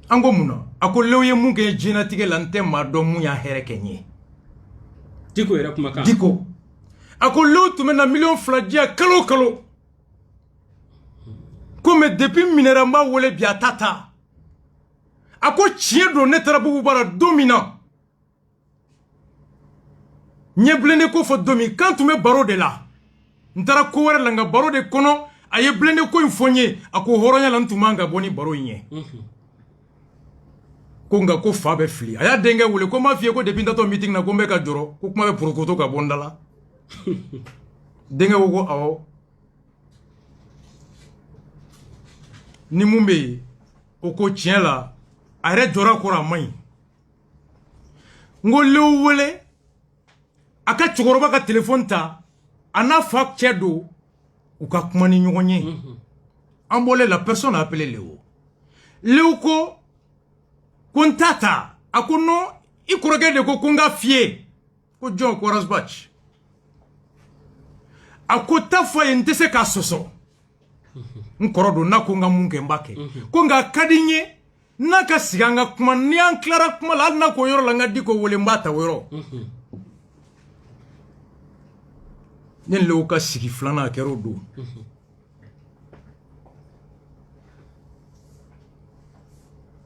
Ango muna. A ko lewe munge genetique lante mado muya here kenye. Diko era kumaka. Diko. A ko lewe tu mena million flagia kalo kalo. Comme depuis mineramba wole biatata. A ko chien do netra bubu bara dominant. Blende ko fo domi quand tu me baro de là ntara ko wara langa baro de kono aye blende ko infonye ako horonya lan tumanga boni baro nye ko nga ko fa be fli aya denga wule ko ma fie ko depuis ndato meeting na ko mbeka joro ko kuma be prokoto ka bondala denga wo awo ni mumbe o ko tien la are jora ko ra mai ngo lew wele aka chokoroba ka téléphone ta ana fa chédo ou ka kuma ni ɲɔgɔn ye ambolé la personne a appelé Léo ko kontata ako no I koroge de ko konga fie ko John Korasbach ako ta fa yentese ka soso nkorodo na ko nga munke mbake ko nga kadinye na ka siganga kuma ni an clara kuma la na ko yoro la nga diko wole mbata woro nen Léo ka sigi flana kero do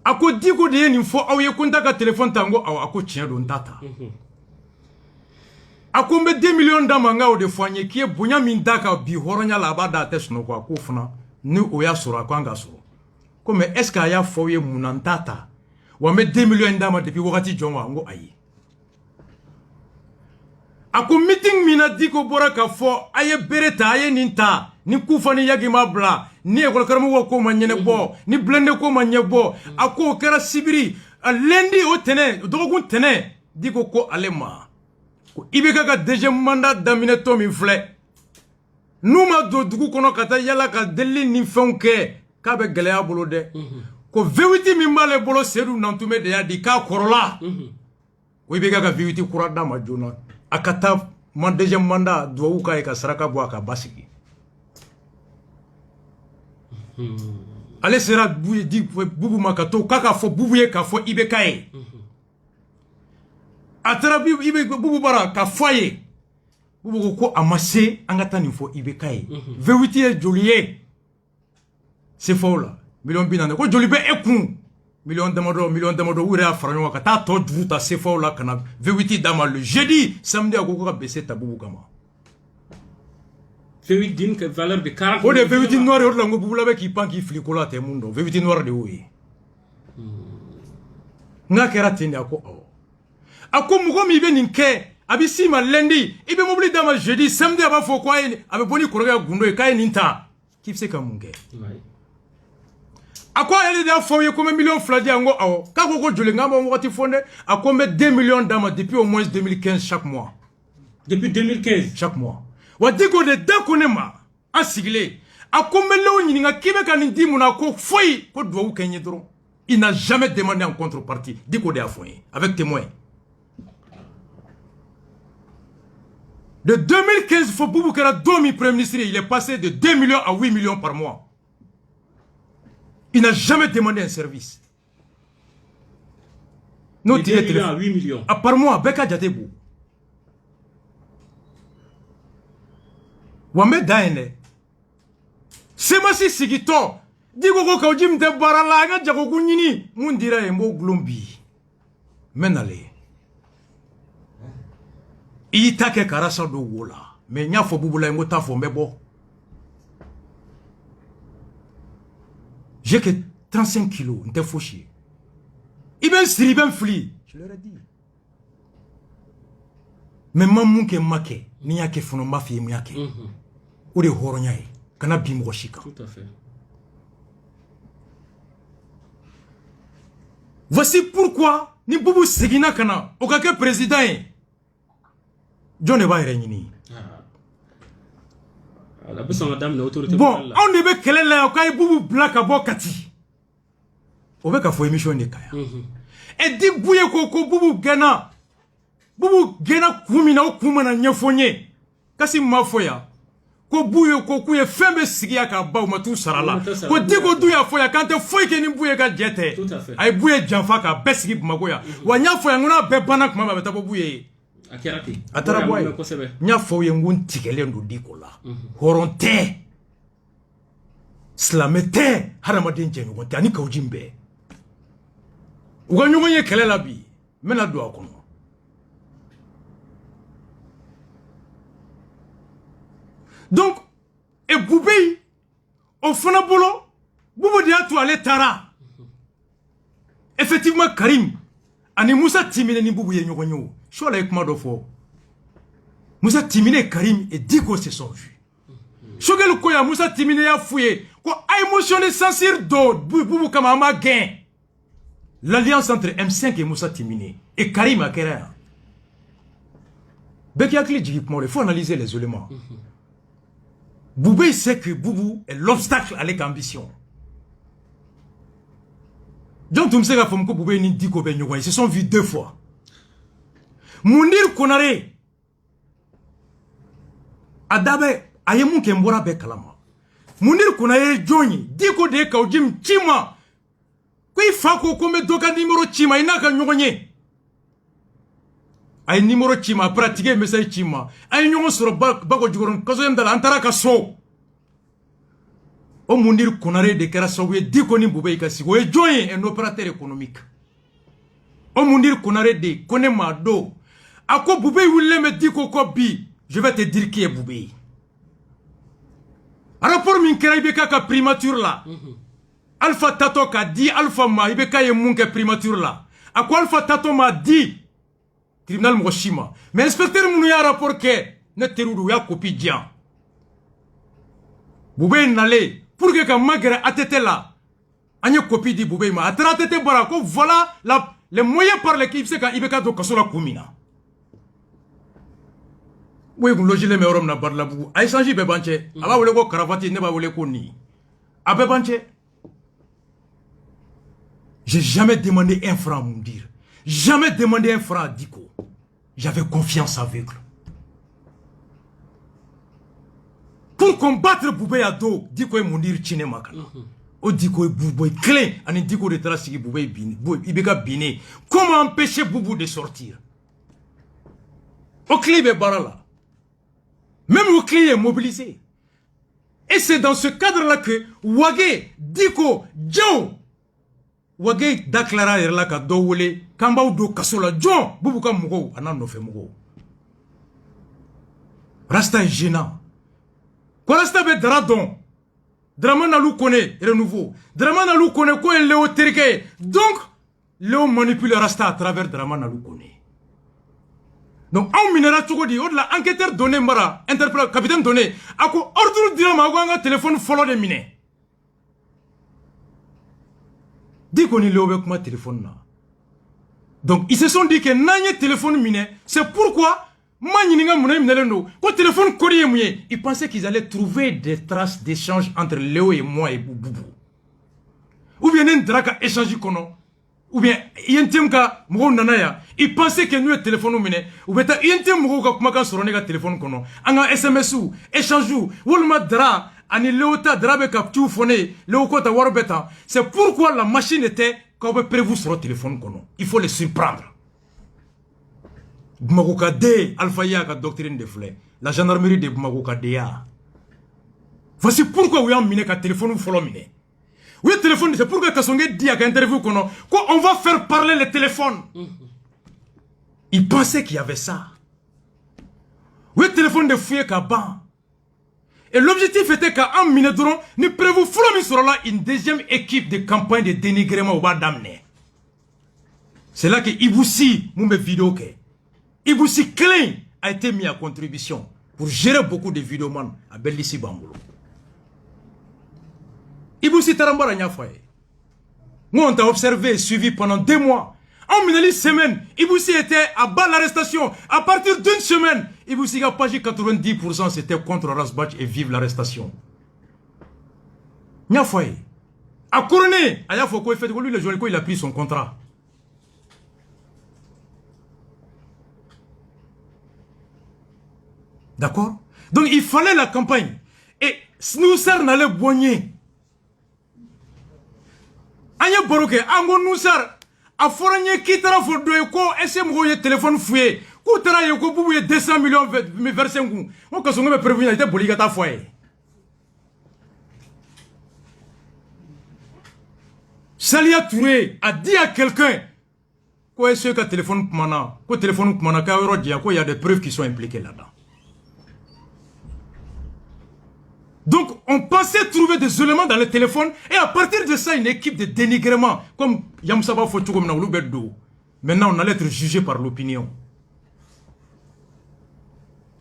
ako diko de ni fo aw ye kunta ka téléphone tango aw ako tien do ntata ako mbe 2 millions d'amanga o de foanye ki e bonya min daka bi horonya la ba da tesno ko ako funa ni o ya soro ako anga soro ko mais est ce que aya fo ye munantata wa me 2 millions d'ama depuis wakati jonwa ngo ayi ako meeting mina diko bora ka fo aye bereta aye ninta ni kufani yagi mabla ni ekol karamo ko manyene bo ni blende ko manye bo ako kera sibiri lendi o tene dogun tene diko ko alema ko ibeka ka deuxième mandat damine to mi fle numa do dugu kono kata yala ka deli ni fonke ka be gele abolo de ko vewiti mi male bolo sedu nantume de ya di ka korola ko ibeka ka vewiti kurada ma jona akata man deuxième mandat do ka e ka saraka bo aka basiki ale sera bubu makato kaka fo bubu ye ka fo ibeka ye atara ibe bubu bara ka foye bubu ko amase angata ni fo ibeka ye vewiti ye joliye c'est faux là million binane ko jolibe ekun million damado wure afranyo ka ta to juta c'est faux là kana vewiti dama le jeudi samedi ko ka baisser ta bubu kama Vewiti din que valeur de 40 o de vewiti noir o la ngo bubula be ki pan ki flikola te mundo vewiti noir de oui nga kera tende ako ako mugo mi be ninke abi sima lundi ibe mobili dama jeudi samedi aba fo kwa abe boni koroga gundo e kay ninta kifse ka munge ako ele da fo ye comme million fladi ngo awo ka ko jole ngamba ngoti fonde ako me 2 millions dama depuis au moins 2015 chaque mois depuis 2015 chaque mois wadiko de dakonema asigile akombelo nyinga kibe kan ndi muna ko foi ko do kenye dron il n'a jamais demandé en contrepartie diko de afoye avec témoin de 2015 faut Boubou Kara domi premier ministre il est passé de 2 millions à 8 millions par mois il n'a jamais demandé un service non il est à 8 millions par mois beka jatebo wambe daene semasi sigito digo ko kawjim de barala nga jago kunyini mundira embo glombi menale itake karasa do wola me nya fo bubula ngo ta fo mebo j'ai que 35 kilos nte foshi iben siri ben fli je leur ai dit mais mamun ke make ni yake funo mafi mu yake ou de horoñaye kana bimo shika tout à fait voici pourquoi ni bubu segina kana o kake président John e ba reñini la besoin madame na autorité bon on debe kelela o kay bubu blaka bokati o be ka fo émission de kaya e di buye ko bubu gena kumina o kumana nyefonye kasi mafoya ko buye ko kuye fembe sigiya ka baw matu sarala ko digo duya foya kante foy ke ni buye ka jete ay buye janfa ka besigi magoya wa nya foya ngona be bana kuma ba betabo buye akirati atara boy nya foye ngun tikele ndo dikola horonte slamete haramadin jemi ko tani ka ujimbe uga nyugo ye kelela bi mena do akono donc et Boubé au Fonabolo Boubou Diatou allait Tara effectivement Karim ani Moussa Timine ni Boubou Yenyo je suis Madofo Moussa Timine Karim et Diko se sont vus Shogel Koya Moussa Timine a fouillé quoi a émotionné sans cire d'eau Boubou Kamama gain l'alliance entre M5 et Moussa Timini et Karim Akera. Il faut analyser les éléments. Boubé sait que Boubou est l'obstacle à l'ambition. Donc, tu me sais que Boubé ni Diko Benyoua, ils se sont vus 2 fois. Mounir Konare, Adabe, Ayemou Kembora Bekalama. Mounir Konare Johnny, Diko de Kaujim Chima. Kui Fako Kome Doka numéro Chima, Inaka Nyonye. Ay numéro Chima, pratiquer message Chima. Ay Nyon sur Bako Djuron, Kazoyam Dala Antaraka So. O Mounir Konare de Karasaouye, Diko Nimboube Kasi, Oye Johnny, un opérateur économique. O Mounir Konare de Konema Do. Ako Boubé Willem Diko Kobi, je vais te dire qui est Boubé. Rapport Minkera Ibeka ka primature là. Alpha Tato ka dit Alpha Ma Ibeka ye munke primature là. Ako Alpha Tato m'a dit tribunal Moshima. Mais inspecteur Mounou a rapport que ne terudu ya copie dian. Boubé n'allait pour que Magre atete là. Anye copie di Boubé ma atratete barako voilà les moyens par lesquels c'est quand Ibeka do kasola kumina. Oui, vous logez les meilleurs na barla bougou. A échangé bebanche. Aba wole ko karavati ne ba wole ko ni. A bebanche. J'ai jamais demandé un franc à Moundir. Jamais demandé un franc à Diko. J'avais confiance avec lui. Pour combattre Boubé Ado, Diko et Moundir Chine Makana. O Diko et Boubé clé. Ani Diko de Trasiki Boubé Bine. Ibeka Bine. Comment empêcher Boubou de sortir? Au clé de Barala. Même au clé est mobilisé. Et c'est dans ce cadre-là que Wage, Diko, Joe, Wage Daklara Erlaka Dowole, Kambao do Kasola, John, Bubuka Mugo, Ananofe Mugo. Rasta est gênant. Quoi Rasta be Dradon? Draman Alou connaît, renouveau. Draman Alou connaît quoi est Léo Terke. Donc, Léo manipule Rasta à travers Draman Alou connaît. Donc, on minera tout dit, la enquêteur donné Mara, interprète, capitaine donné, à quoi ordre dire ma téléphone follow de miné. Dis qu'on est là avec ma téléphone là. Donc, ils se sont dit que n'a téléphone miné, c'est pourquoi, téléphone courrier, ils pensaient qu'ils allaient trouver des traces d'échange entre Léo et moi et Boubou. Ou bien un draka échange kono. Ou bien, Yentemka, Mou Nanaya, il pensait que nous, le téléphone, ou bien, Yentem Mou Kamaka sur le téléphone, Anga SMS ou, échange ou, Wolma Dra, Ani Leota Drabe Captu Foné, Leokota Warbeta. C'est pourquoi la machine était comme prévu sur le téléphone. Il faut les surprendre. Bumagouka D, Alpha Yaka, doctrine de Flé, la gendarmerie de Bumagouka Dea. Voici pourquoi vous avez miné qu'un téléphone ou follow miné. Oui, le téléphone, c'est pourquoi Kassongue dit à l'interview qu'on va faire parler le téléphone. Il pensait qu'il y avait ça. Oui, le téléphone de fouiller Kaban. Et l'objectif était qu'en Minedron, nous prévoyons sur là une deuxième équipe de campagne de dénigrement au bas d'amener. C'est là que Iboussi, mon vidéo, Iboussi Klein a été mis à contribution pour gérer beaucoup de vidéomans à Bellissi Bambolo. Iboussi Tarambara Nyafoye. Nous on t'a observé et suivi pendant 2 mois. En une semaine, Iboussi était à bas l'arrestation. À partir d'une semaine, Iboussi a pagé 90%, c'était contre Rasbach et vive l'arrestation. Nyafoye. À Coroné, à Yafoko, lui le jour il a pris son contrat. D'accord? Donc il fallait la campagne. Et Snoussar n'allait boigner. Anya Baroke, Ango Noussar, a foragné qui t'a fait de quoi, SM Roye téléphone fouillé, Koutara Yoko Boubou 200 millions versés. On a son prévenu, il était boligata foyer. Salia Touré a dit à quelqu'un, quoi est-ce que téléphone Kumana, quoi téléphone Kumana, il y a des preuves qui sont impliquées là-dedans. Donc, on pensait trouver des éléments dans le téléphone et à partir de ça, une équipe de dénigrement, comme Yamsaba Fochou comme Naoulouberdo. Maintenant, on allait être jugé par l'opinion.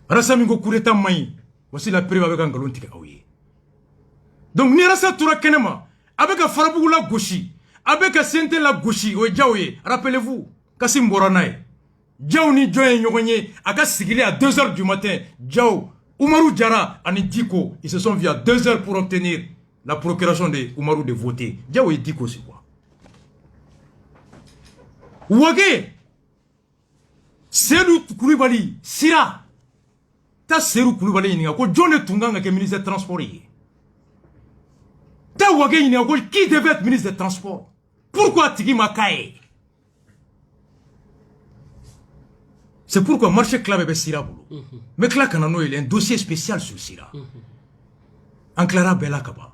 Rassamingo Koureta Maï, voici la preuve avec un galon tika. Donc, Nirasa Toura Kenema, avec un Faraboula Gauchi, avec Sente la gauche o Djaouye, rappelez-vous, Kassim Boranaï. Djaou ni Djoye Nyogonye, Aka Sigili à 2h du matin, Djaou, Oumarou Diara, Ani Diko, ils se sont vus à 2h pour obtenir la procuration de Oumarou de voter. Djaou et Diko, c'est quoi? Ouagé, Serou Koulibaly, Sira, ta Serou Koulibaly, il y a quoi? John Tunganga qui est ministre des Transports. Ta Ouagé, il y a quoi? Qui devait être ministre des Transports? Pourquoi Tigi Makaye? C'est pourquoi le marché clave est Sira. Mais là, il y a un dossier spécial sur Sira. En Clara Bella Kaba.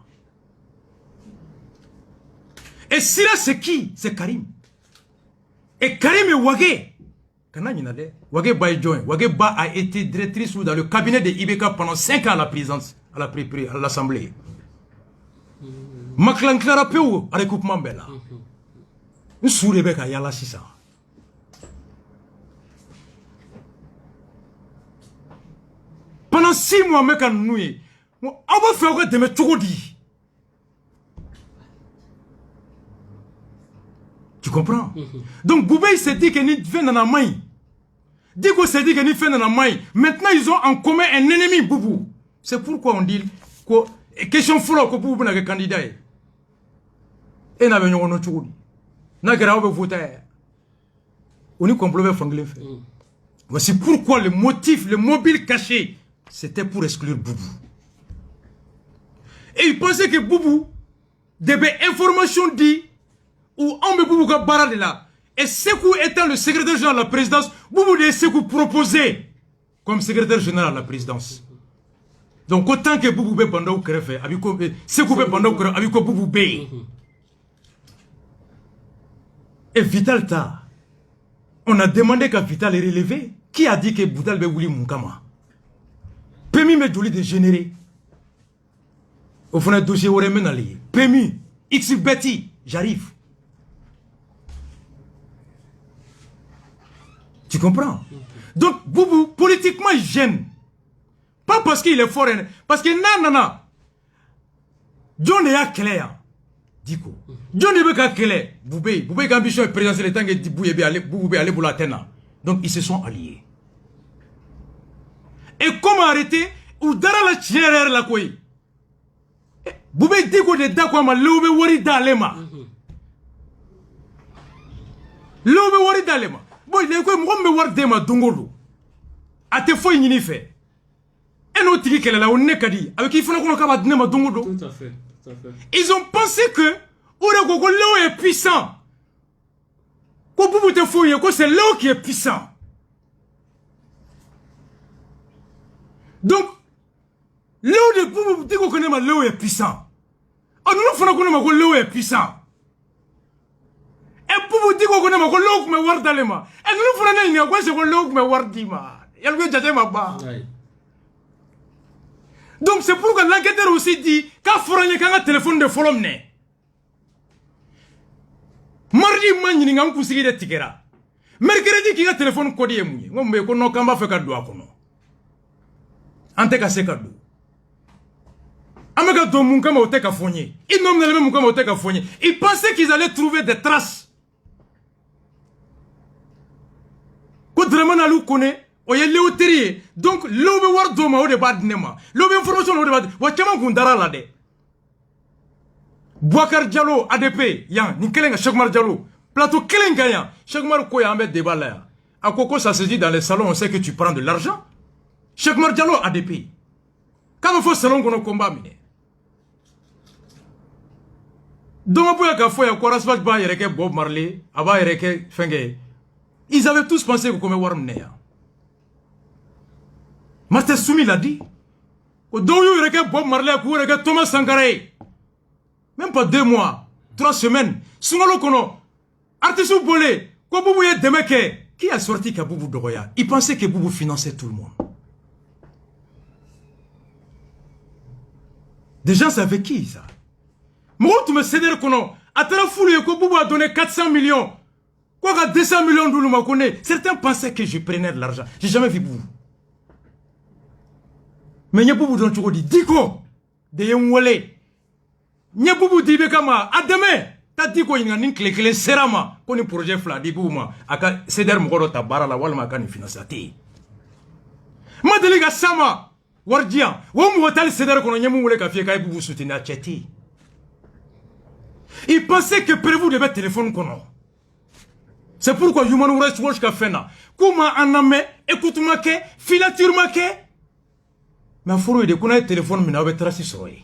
Et Sira, c'est qui? C'est Karim. Et Karim est Ouagé. Ouagé Baïdjoin. Ouagé Ba a été directrice dans le cabinet de Ibeka pendant 5 ans à la présidence, à l'Assemblée. Maklan Clara Peu, à recoupement Bella. Une sous-Rebecca Yala Sissa. Pendant 6 mois, mec, on va faire quoi de me dit. Tu comprends? Donc, Boubé s'est dit qu'il n'y fait dans la main. Diko s'est dit qu'il n'y fait dans la main. Maintenant, ils ont en commun un ennemi, Boubou. C'est pourquoi on dit que question folle que Boubou n'a que candidat. Et n'a pas de choudi. N'a que rien voter. On y complète Franglais. Voici pourquoi le motif, le mobile caché, c'était pour exclure Boubou. Et il pensait que Boubou, des informations dit, ou on me Boubou ka barade là. Et Sekou étant le secrétaire général de la présidence, Boubou de Sekou proposé comme secrétaire général de la présidence. Donc autant que Boubou be banda ou krefe, Sekou be banda ou krefe, avec Boubou be. Et Vital Ta, on a demandé qu'à Vital est relevé. Qui a dit que Vital be Wouli Moukama? Pemi me joli de générer. Au fond, un dossier au remenali. Pemi, X Betty, j'arrive. Tu comprends? Donc, Boubou, politiquement, il gêne. Pas parce qu'il est fort, parce que non. John est à clair. Diko. John est à clair. Boubé, ambition est présidentielle, tant que Boubou est allé pour la Tena. Donc, ils se sont alliés. Et comment arrêter? Ou dara la tiere la koi. Boubé Diko de Dakwa ma loube wari dalema. Loube wari dalema. Boy, il y a quoi? Moi, me war dema dongolo. A te fo yini fait. Et nous tiki qu'elle là on n'est qu'à dire. Avec qui faut qu'on a dema dongolo. Tout à fait. Ils ont pensé que Ouro Léo est puissant. Ko Boubou te fo yé, ko c'est Léo qui est puissant. Donc, Léo de Boubou dit qu'on connaît ma Léo est puissant. Oh, nous faisons qu'on connaît Léo est puissant. Et Boubou dit qu'on connaît ma Léo qui me war dalema. Et nous faisons qu'on connaît Léo qui me war dima. Y'a le gars ma ba. Donc c'est pourquoi l'enquêteur aussi dit qu'a foragné qu'un téléphone de folomne. Mardi manini ngam kusigi de tikera. Mercredi qui a téléphone codé mouye. On me kono kamba fait cadeau à kono. Ante ka se cadeau. Amega do mun kama oteka fonye. Ils n'ont même mun kama oteka fonye. Ils pensaient qu'ils allaient trouver des traces. Ko Dramane Alou connaît. Oye Léo Terrier. Donc l'obe war doma o de bad nema. L'obe information o de bad. Wa chama gundara la de. Bouakar Diallo ADP yan ni kelenga Chekmar Diallo. Plateau kelenga yan. Chekmar ko ya met débat là. À Koko ça se dit dans les salons on sait que tu prends de l'argent. Chekmar Diallo ADP. Quand il faut salon qu'on combat mine. Donc pour ka fo ya ko rasbach ba yereke Bob Marley, aba yereke fenge. Ils avaient tous pensé que comme warmne ya. Martin Soumi l'a dit. Au Doyo yereke Bob Marley ko yereke Thomas Sankara. Même pas 2 mois, 3 semaines. Sungalo kono artiste bolé ko Boubou ye demeke. Qui a sorti que Boubou Dogoya? Il pensait que Boubou finançait tout le monde. Des gens savaient qui ça? Moi, tu me sais dire que non. À la foule, Boubou a donné 400 millions. Quoi, 200 millions d'où me connaît. Certains pensaient que je prenais de l'argent. J'ai jamais vu Boubou. Mais il y a Boubou dont tu dis, Diko, de Yemwale. Il y a Boubou d'Ibekama. À demain, ta di ko ɲininka ni tile kelen sera ma ko ni projet fila di bubu ma a ka CDR mɔgɔ dɔ ta baara la walima a ka nin finance a tɛ yen ma deli ka s'a ma wari di yan o mɔgɔ tali CDR kɔnɔ n ye mun wele ka f'i ye k'a ye bubu soutenir a cɛ tɛ yen il pensait que prévu de bɛ téléphone kɔnɔ c'est pourquoi Human Rights Watch ka fɛn na k'u ma an lamɛn écoute ma kɛ filature ma kɛ mais a fɔra o ye de ko n'a ye téléphone minɛ aw bɛ trace sɔrɔ yen.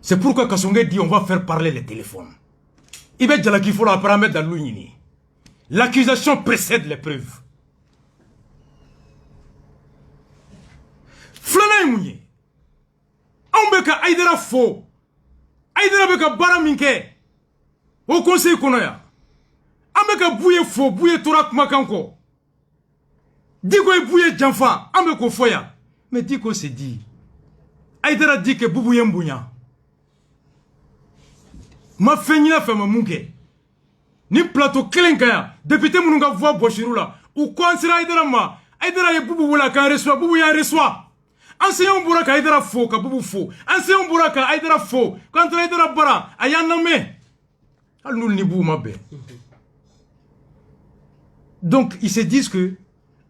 C'est pourquoi Kassongue dit on va faire parler les téléphones. Il va dire qu'il faut la prendre dans l'Union. L'accusation précède les preuves. Flana Mouye. On beka Aïdara faux. Aïdara beka baraminke. Au conseil konoya. On beka bouye faux, bouye torak makanko. Diko e bouye janfa, on beko foya. Mais Diko se dit. Aïdara dit que boubou yembounya. Ma feñina fe ma munke ni plateau kelen kaya député munu ka voix bochiru la ou conseiller Aïdara ye bubu wala ka reçoit bubu ya reçoit enseignant bora ka Aïdara fo ka bubu fo enseignant bora ka Aïdara fo quand Aïdara bara aya namé al nul ni bubu mabé donc ils se disent que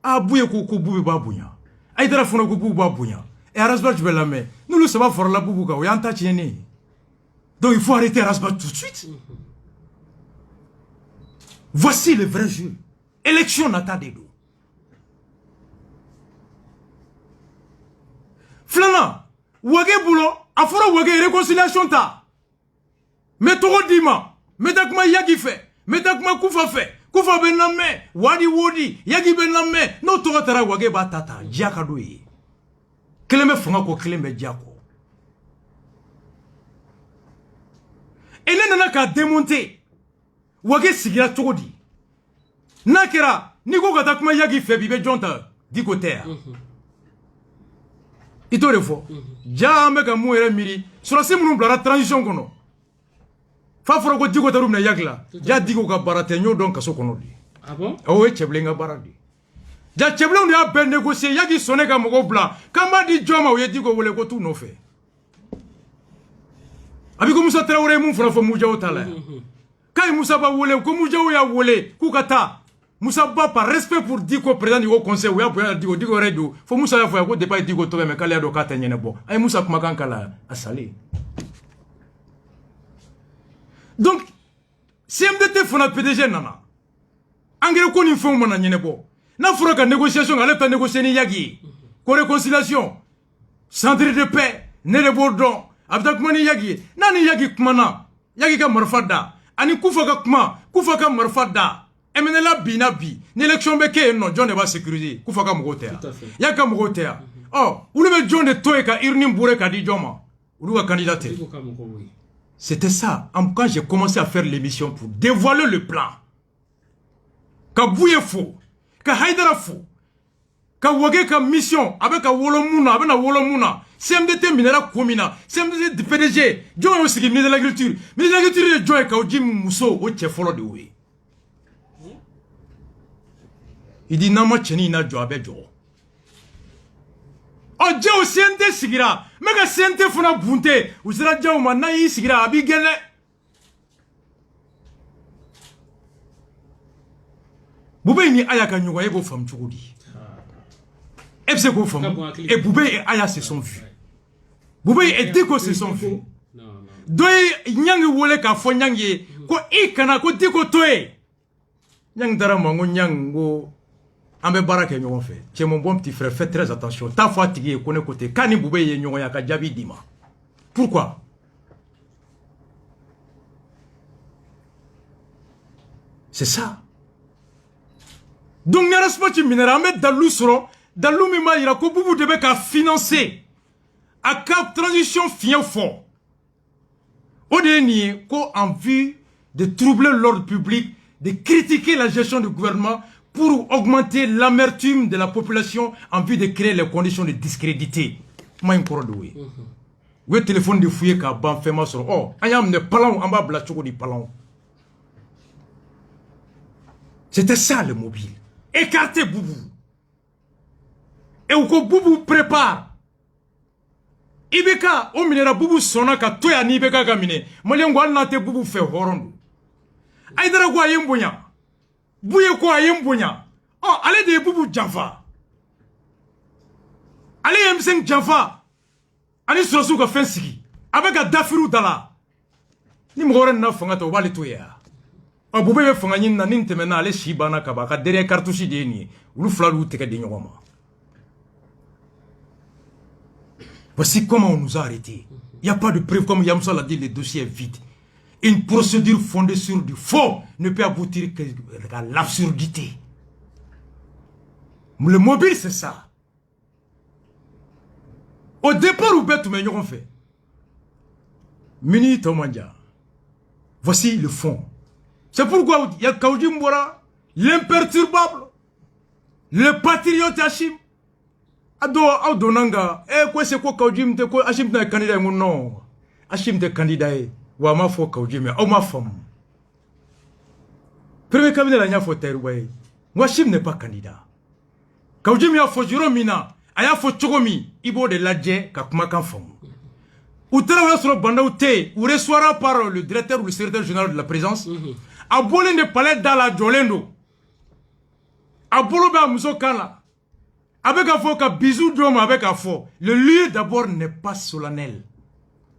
ah bouye ko bubu ba bunya Aïdara fona ko bubu ba bunya et arasba tu veux la mais nous le savons for la bubu ka o yanta tiene. Donc il faut arrêter Rasbat tout de suite. Voici le vrai jeu. Élection nata dedo. Flana, wage boulot, afora wage réconciliation ta. Mais toro dima, metakma yagi fait, metakma kufa fait, kufa bename, wadi, yagi bename, no toro tara wage batata, diakadoui. Keleme fonga ko keleme diako. Et ne nana ka démonter wage sigira togodi nakera niko kata kuma yagi febi be jonta di côté ito refo jambe ka mu ere miri sura simu blara transition kono fa foro ko diko tarum na yagla ja diko ka barate nyo don kaso kono di ah bon o e cheblenga baradi ja cheblon ya ben négocier yagi soné ka mogo bla kama di joma o ye diko wole ko tu no fe Abi ko Moussa Traoré mun fara fo Moudiaw tala kay Moussa ba wole ko Moudiaw ya wole ku kata Moussa ba par respect pour Diko président au conseil ya boya Diko radio fo Moussa ya fo ko débat Diko to me kala do kata nyene bo ay Moussa kuma kan kala asali donc CMDT fona PDG nana engrais ko ni fo mo na nyene bo na fura ka négociation ale ta négocier ni yagi ko réconciliation centre de paix ne de Bordon abda kuma ni yagi nani yagi kuma na yagi ka marfada ani kufa ka marfada emenela bina bi ni élection be ke no John va sécuriser kufa ka mogotea yaka mogotea oh ulu be John de toye ka irni mbure ka di joma ulu ka candidater c'était ça quand j'ai commencé à faire l'émission pour dévoiler le plan ka bouye fo ka haidara fo ka wage ka mission avec ka wolomuna abena wolomuna CMDT minera komina CMDT PDG John yo sigi ministre de l'agriculture de John ka oji muso o che folo de we il dit nama cheni na jo abejo o je o CMDT sigira mega CMDT fona bunte usira jaw ma na yi sigira abi gele bube ni aya ka nyugo yego fam chugudi et Boubé et Aya se sont vus. Boubé et Diko se sont vus. Doye nyang wole ka fo nyang ye ko ikana ko Diko toé. Nyang dara mango nyang go ambe baraka nyon fait. Tu es mon bon petit frère, fais très attention. Ta fois tigi ko ne côté kani Boubé ye nyon ya ka jabi dima. Pourquoi? C'est ça. Donc n'yara pas tu minera mettre dans l'ousro dans l'oumima ira ko boubou debe ka financer à cap transition fien fort. Au dernier, ko en vue de troubler l'ordre public, de critiquer la gestion du gouvernement pour augmenter l'amertume de la population en vue de créer les conditions de discréditer. Ma encore de oui. Oui téléphone de fouiller ka ban fait ma sur oh ayam ne palon en bas bla choko di palon. C'était ça le mobile. Écartez Boubou. Et où Boubou prépare Ibeka o minera bubu sona ka toya ni Ibeka ka mine malien go na te bubu fe horondu Aïdara go ayembonya buye ko ayembonya oh ale de bubu janfa ale M5 janfa ani sorosu ka fensigi abeka dafiru dala ni mgore na fanga to bali to ya o bube be fanga nyin na nin temena ale shibana ka ba ka derrière cartouche de ni ulu flalu teke de nyoma. Voici comment on nous a arrêtés. Il n'y a pas de preuve, comme Yamsa l'a dit, le dossier est vide. Une procédure fondée sur du faux ne peut aboutir qu'à l'absurdité. Le mobile, c'est ça. Au départ, où bête, mais on fait. Mini Tomandja. Voici le fond. C'est pourquoi il y a Kaoudi Mbora, l'imperturbable, le patriote Hachim. Ado nanga quoi c'est quoi Kaoudi te quoi Hachim te candidat mon non Hachim te candidat wa ma fo Kaoudi mais o ma femme premier cabinet la nya fo terway moi Hachim n'est pas candidat Kaoudi mi a fo juro mina aya fo chogomi ibo de ladje ka kuma kan fam utara wa sur banda uté ou reçoira par le directeur ou le secrétaire général de la présidence a bolé de palais dans la Jolendo a bolo ba muso kana. Avec un faux bisou d'homme avec un faux. Le lieu d'abord n'est pas solennel.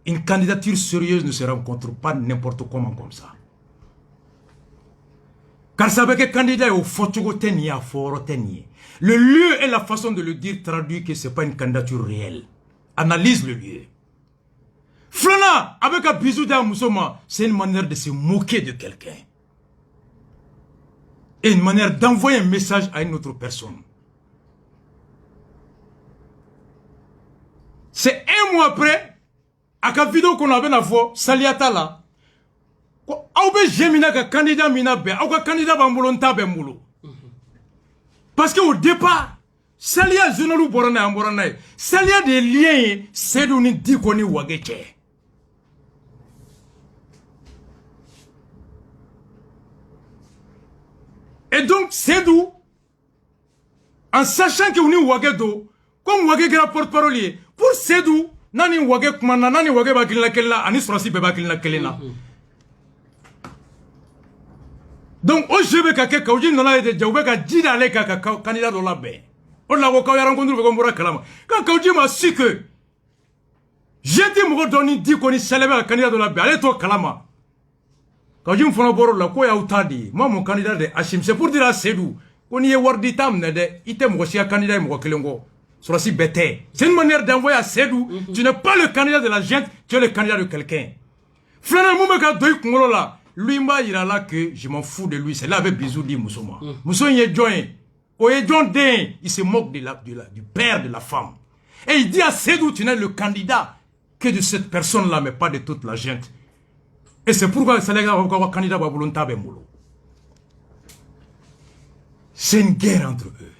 Une candidature sérieuse ne se rencontre pas n'importe comment comme ça. Car ça avec un candidat au faux à fort. Le lieu et la façon de le dire traduit que ce n'est pas une candidature réelle. Analyse le lieu. Flana avec un bisou d'un moussoma, c'est une manière de se moquer de quelqu'un. Et une manière d'envoyer un message à une autre personne. C'est un mois après, à la vidéo qu'on avait na fo, Saliata là, aube jemina ka candidat mina be, au candidat bambolonta be moulo. Parce qu'au départ, Salia Zonalu Borana Amborana, Salia des liens, c'est d'où ni dit qu'on est wageke. Et donc, c'est d'où, en sachant que on est wagedo, comme wage gra porte-parole, pour Sedou, nani wage kumana, nani wage bakilina kelina, ani sorasi be bakilina kelina. Donc, au jeu kake kaouji nana ete jaoube ka jida ale kaka candidat de la baie. On l'a rencontré comme Mora Kalama. Quand kaouji m'a su que j'ai dit mon doni dit qu'on est célèbre candidat de la baie, allez toi Kalama. Kaouji m'fona boro la ko ya utadi, moi mon candidat de Hachim, c'est pour dire à Sedou qu'on y est wardi tam nede, ite mwosi ya candidat mwo kelengo. C'est une manière d'envoyer à Sedou. Tu n'es pas le candidat de la gente, tu es le candidat de quelqu'un. Lui m'a dit là que je m'en fous de lui. C'est là avec bisou dit Moussoma. Moussoma il est joint. Il se moque du père de la femme. Et il dit à Sedou, tu n'es le candidat que de cette personne-là, mais pas de toute la gente. Et c'est pourquoi c'est le candidat Babulonta Bemoulo. C'est une guerre entre eux.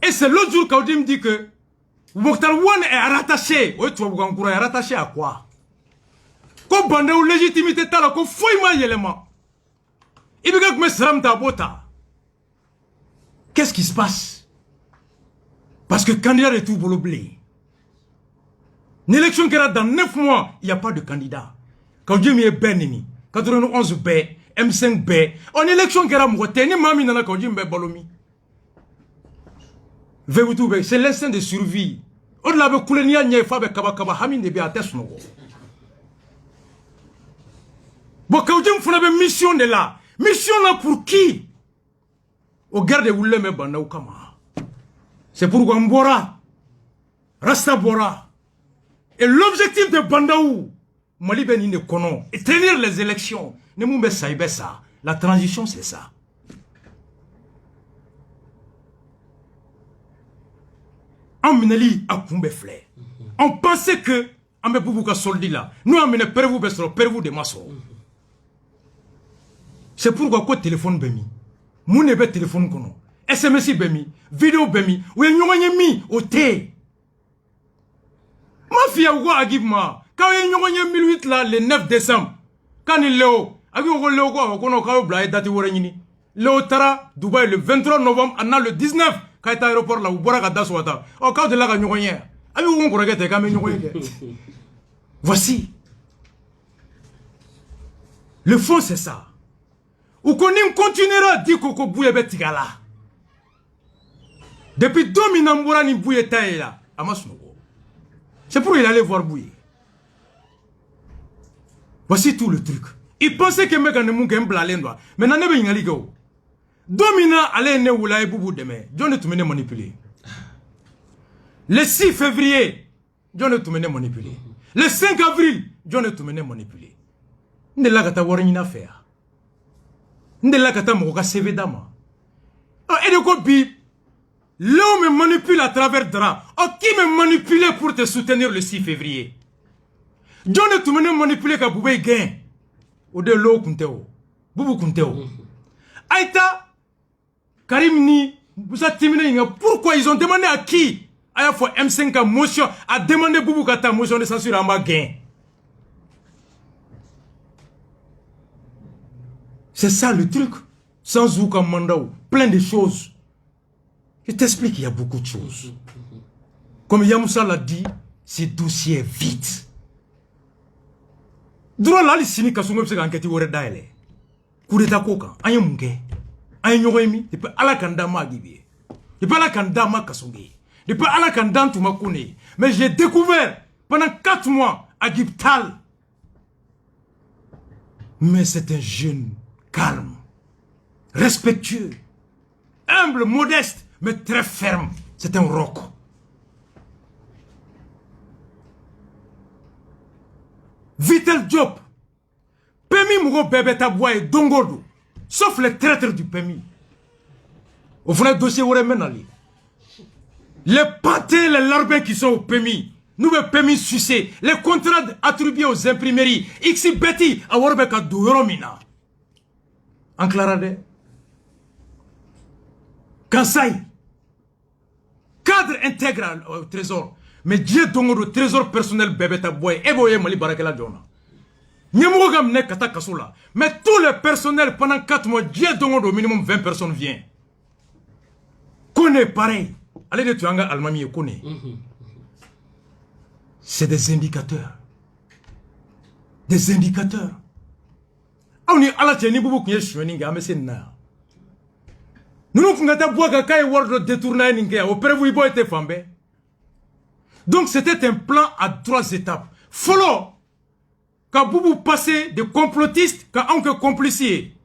Et c'est l'autre jour qu'Audi me dit que Mokhtar Wane est rattaché. Oui, tu vois, est rattaché à quoi? Quand bande ou légitimité tala, quand fouille ma yélément. Il veut que me sram ta bota. Qu'est-ce qui se passe? Parce que candidat est tout pour l'oublier. Une élection qui est dans 9 mois, il n'y a pas de candidat. Quand Dieu m'y benini, 91 B, M5 B, en élection qui est à ni mami nana quand Dieu m'y balomi. C'est l'instinct de survie. On-là, be koulenia nye fa be kaba kaba hamin de be ates no. Bon, Kaoudjim fona be mission de là. Mission là pour qui? Au garde woule me banda kama. C'est pour Mbora. Rasta Bora. Et l'objectif de Bandaou, Mali ben ne kono, et tenir les élections. Ne moumbe saïbe ça. La transition c'est ça. On pensait que on me beaucoup soldi là. Nous on me pervou de maçon. C'est pourquoi quoi téléphone bemi. Mon ebe téléphone kono. SMS bemi, vidéo bemi, ou nyonganye mi au thé. Ma fille ou agibma. Quand nyonganye 1008 là le 9 décembre. Quand il léo, agi ko léo ko kono ka blaye date woranyini. Léo tara Dubaï le 23 novembre, on a le 19. Quand il est à l'aéroport là, où Bora Gadda Swata, au cas de la Gagnon, Voici. Le fond, c'est ça. Ou qu'on continuera à dire qu'on bouille betigala. Depuis 2000 ans, on a bouillé taïla. C'est pour il aller voir bouiller. Voici tout le truc. Il pensait que mec ne mouke m'blalendwa. Maintenant ne be ngali go. 2000 ans allez ne oula e boubou demain. John est tout mené manipuler. Le 6 février, John est tout mené manipuler. Le 5 avril, John est tout mené manipuler. Ndela kata warin affaire. Ndela kata moka CV dama. Et de quoi bi l'homme me manipule à travers drap. Oh, qui me manipulait pour te soutenir le 6 février? John est tout mené manipuler ka boubé gain. Ou de l'eau kunteo. Boubou kunteo. Aïta Karim ni vous a terminé. Pourquoi ils ont demandé à qui? À la fois M5 a motion a demandé Boubou Kata motion de censure en bas gain. C'est ça le truc. Sans aucun mandat, plein de choses. Je t'explique, il y a beaucoup de choses. Comme Yamoussa l'a dit, ce dossier est vide. Droit là, les cyniques qui sont enquêtés au Redaile. Koureta Koka, Ayen Munke, Ayen Yoremi, et puis Alakandama Gibi. Et puis Alakandama Kasongi. Et puis Alakandam Tumakune. Mais j'ai découvert pendant 4 mois à Giptal. Mais c'est un jeune calme, respectueux, humble, modeste, mais très ferme. C'est un roc. Vitel Diop, Pemi Mougo Bébé Taboua et Dongodo, sauf les traîtres du Pemi. Au fond, le dossier où menali. Les pâtés, les larbins qui sont au Pemi, nous le Pemi sucé, les contrats attribués aux imprimeries, Xi Betty, à Warbeka Douyoromina. En clarade, Kansai, cadre intégral au trésor, mais Dieu donne le trésor personnel bébé taboye, et voyez Mali Barakela Dona. Nyamogam ne kata kasula, mais tout le personnel pendant 4 mois, Dieu donne au minimum 20 personnes viennent. Connaît pareil, allez de Tuanga Almami et connaît. C'est des indicateurs. Des indicateurs. On est à la tienne, beaucoup qui est chouening à Messena. Nous nous faisons boire cacaille ward détourné n'ingue au prévu il était fambé. Donc c'était un plan à 3 étapes. Follow quand Boubou passait de complotiste quand on que complicier.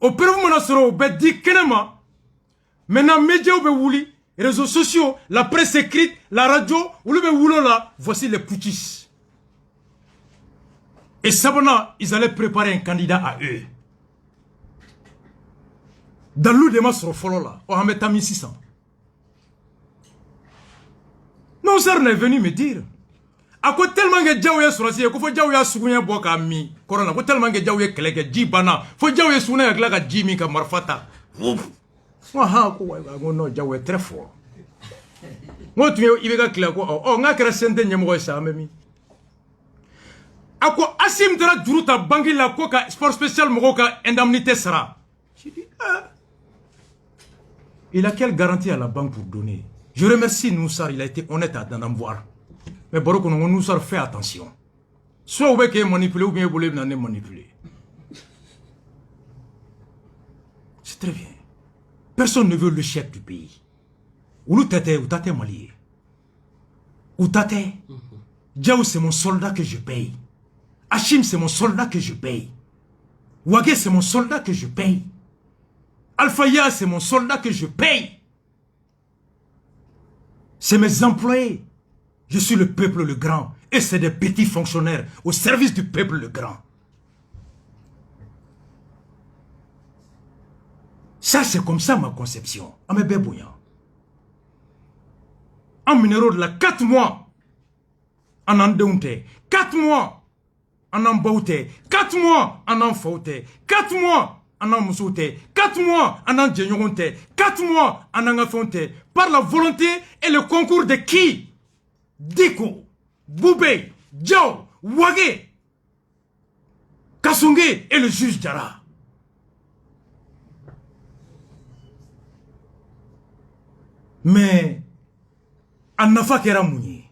Au prévu mon assoro bet dit kenema. Maintenant médias ou wouli, réseaux sociaux, la presse écrite, la radio ou le woulo là, voici les putschistes. Et Sabana, ils allaient préparer un candidat à eux. Dans l'eau de Masro Folo là, on a mis 1600. Non, ça est venu me dire. À quoi tellement que Djaouya Sourasi, qu'il faut Djaouya Sounya Boakami, Corona, faut tellement que Djaouya Keleke, Djibana, faut Djaouya Sounya Glaga Jimmy Marfata. Moi, non, Djaouya très fort. Moi, tu es Ibega Klako, on a créé un déniement ça, même. Ako Asim Dra Djuruta Bangi la Koka sport spécial Mokoka indemnité sera. J'ai dit, il a quelle garantie à la banque pour donner? Je remercie Noussar, il a été honnête à d'en voir. Mais Boroko Noussar fait attention. Soit vous voulez manipuler ou bien vous voulez manipuler. C'est très bien. Personne ne veut le chef du pays. Ou tate malié. Ou tate. Djaou c'est mon soldat que je paye. Hachim, c'est mon soldat que je paye. Wagé, c'est mon soldat que je paye. Alphaya, c'est mon soldat que je paye. C'est mes employés. Je suis le peuple le grand. Et c'est des petits fonctionnaires au service du peuple le grand. Ça, c'est comme ça ma conception. Amébé bouillant. En minéraux de la 4 mois. En Andeunte. 4 mois. En Ambaute, 4 mois en Enfaute, 4 mois en Amousoute, 4 mois en Andjenionte, 4 mois en Angafonte, par la volonté et le concours de qui? Diko, Boubé, Djao, Wagé, Kasungé et le juge Djara. Mais, Annafa Kera Mouni,